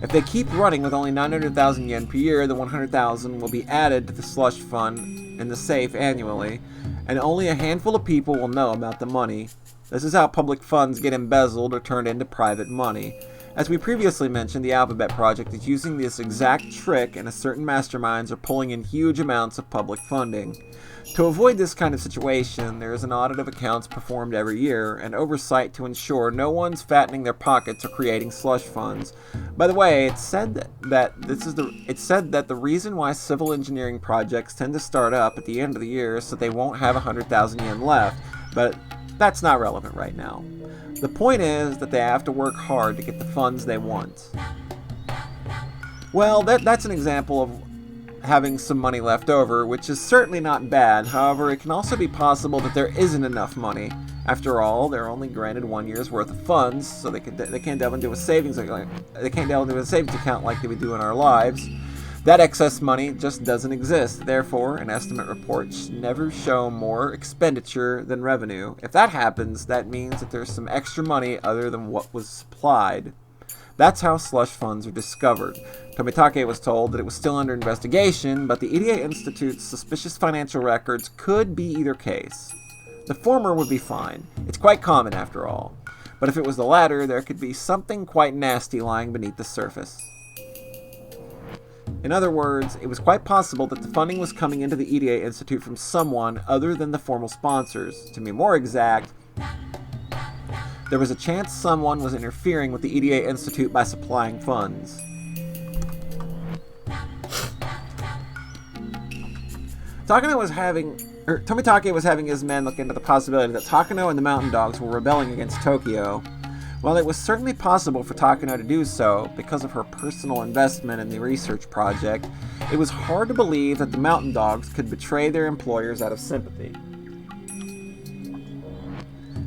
If they keep running with only 900,000 yen per year, the 100,000 will be added to the slush fund in the safe annually, and only a handful of people will know about the money. This is how public funds get embezzled or turned into private money. As we previously mentioned, the Alphabet Project is using this exact trick, and certain masterminds are pulling in huge amounts of public funding. To avoid this kind of situation, there is an audit of accounts performed every year, and oversight to ensure no one's fattening their pockets or creating slush funds. By the way, it's said that the reason why civil engineering projects tend to start up at the end of the year is so they won't have 100,000 yen left, but that's not relevant right now. The point is that they have to work hard to get the funds they want. Well, that's an example of having some money left over, which is certainly not bad. However, it can also be possible that there isn't enough money. After all, they're only granted 1 year's worth of funds, so they can't delve into a savings account like they would do in our lives. That excess money just doesn't exist. Therefore, an estimate report should never show more expenditure than revenue. If that happens, that means that there's some extra money other than what was supplied. That's how slush funds are discovered. Tomitake was told that it was still under investigation, but the EDA Institute's suspicious financial records could be either case. The former would be fine. It's quite common after all. But if it was the latter, there could be something quite nasty lying beneath the surface. In other words, it was quite possible that the funding was coming into the EDA Institute from someone other than the formal sponsors. To be more exact, there was a chance someone was interfering with the EDA Institute by supplying funds. Tomitake was having his men look into the possibility that Takano and the Mountain Dogs were rebelling against Tokyo. While it was certainly possible for Takano to do so, because of her personal investment in the research project, it was hard to believe that the Mountain Dogs could betray their employers out of sympathy.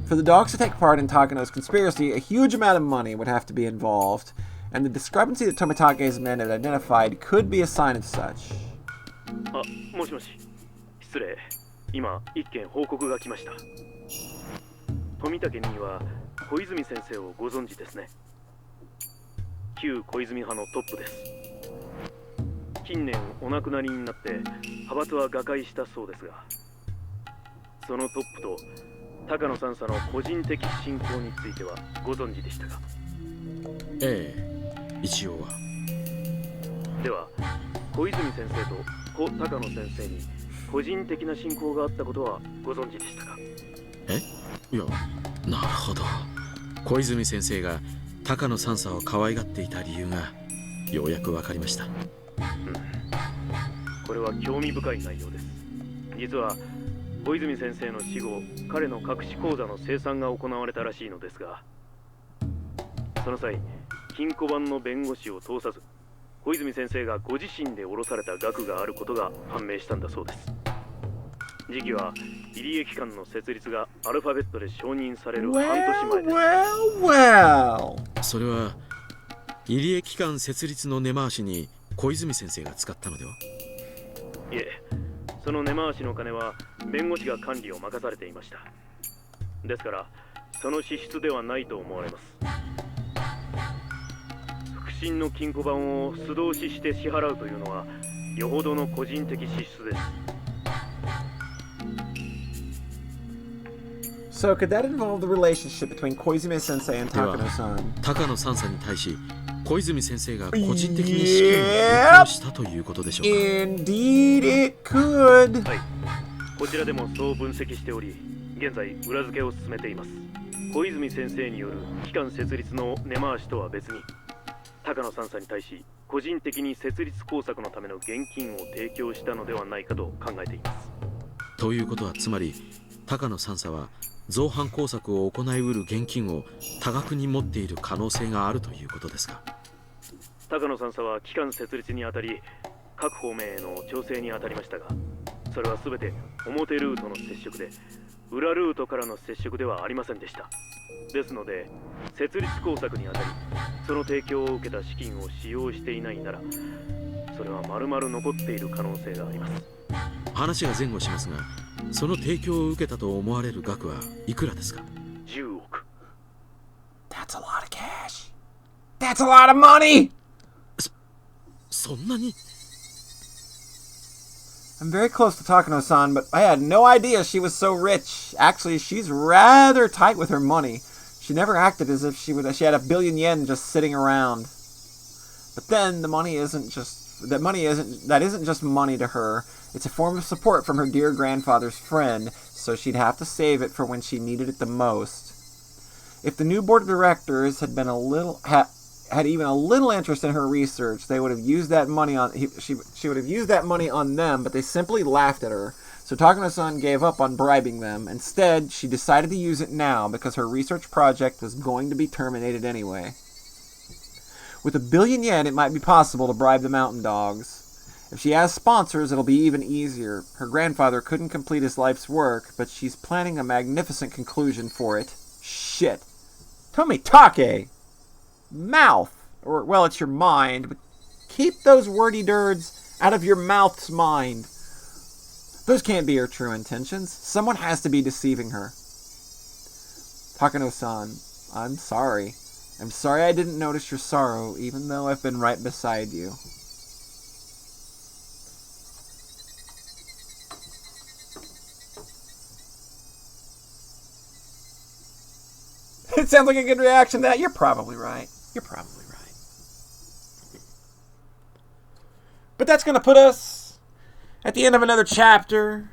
For the dogs to take part in Takano's conspiracy, a huge amount of money would have to be involved, and the discrepancy that Tomitake's men had identified could be a sign of such. もしもし、失礼。今、一件報告が来ました。富武には小泉先生をご存知ですね。旧小泉派のトップです。近年お亡くなりになって派閥は瓦解したそうですが、そのトップと高野三佐の個人的信仰についてはご存知でしたか？ええ、一応は。では、小泉先生と高野先生に個人的な信仰があったことはご存知でしたか？いや、なるほど。小泉先生が高野三佐を可愛がっていた理由がようやくわかりました。これは興味深い内容です。実は小泉先生の死後、彼の隠し口座の清算が行われたらしいのですが、その際金庫番の弁護士を通さず、小泉先生がご自身で下ろされた額があることが判明したんだそうです。時期は入江機関の設立がアルファベットで承認される半年前です。それは入江機関設立の根回しに小泉先生が使ったのでは？いえ、その根回しの金は弁護士が管理を任されていました。ですからその支出ではないと思われます。腹心の金庫番を素通しして支払うというのはよほどの個人的支出です。So could that involve the relationship between Koizumi Sensei and Takano-san? 高野さんに対し小泉先生が個人的に資金を提供したということでしょうか？ Indeed it could. はい、こちらでもそう分析しており、現在裏付けを進めています。小泉先生による機関設立の根回しとは別に、高野さんに対し個人的に設立工作のための現金を提供したのではないかと考えています。ということはつまり高野さんは造反工作を行いうる現金を多額に持っている可能性があるということですか？高野さんは機関設立にあたり各方面への調整にあたりましたが、それは全て表ルートの接触で、裏ルートからの接触ではありませんでした。ですので設立工作にあたりその提供を受けた資金を使用していないなら、それは丸々残っている可能性があります。話が前後しますが、その提供を受けたと思われる額はいくらですか？10億。 That's a lot of cash. That's a lot of money. そんなに？ I'm very close to Takano-san, but I had no idea she was so rich. Actually, she's rather tight with her money. She never acted as if she had $1 billion yen just sitting around. But then that isn't just money to her. It's a form of support from her dear grandfather's friend, so she'd have to save it for when she needed it the most. If the new board of directors had been had even a little interest in her research, they would have used that money on she would have used that money on them, but they simply laughed at her. So Takano-san gave up on bribing them. Instead, she decided to use it now because her research project was going to be terminated anyway. With $1 billion yen, it might be possible to bribe the mountain dogs. If she has sponsors, it'll be even easier. Her grandfather couldn't complete his life's work, but she's planning a magnificent conclusion for it. Shit. Tomitake! Mouth. Or, well, it's your mind, but keep those wordy dirds out of your mouth's mind. Those can't be her true intentions. Someone has to be deceiving her. Takano-san, I'm sorry. I'm sorry I didn't notice your sorrow, even though I've been right beside you. It sounds like a good reaction to that. You're probably right. You're probably right. But that's going to put us at the end of another chapter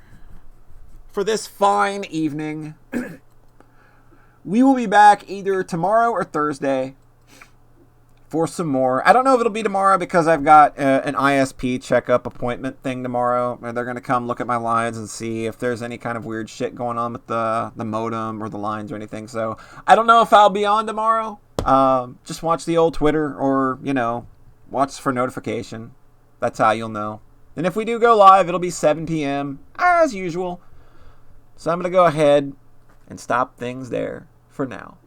for this fine evening. We will be back either tomorrow or Thursday for some more. I don't know if it'll be tomorrow because I've got an ISP checkup appointment thing tomorrow. They're going to come look at my lines and see if there's any kind of weird shit going on with the modem or the lines or anything. So I don't know if I'll be on tomorrow. Just watch the old Twitter or, watch for notification. That's how you'll know. And if we do go live, it'll be 7 p.m. as usual. So I'm going to go ahead and stop things there for now.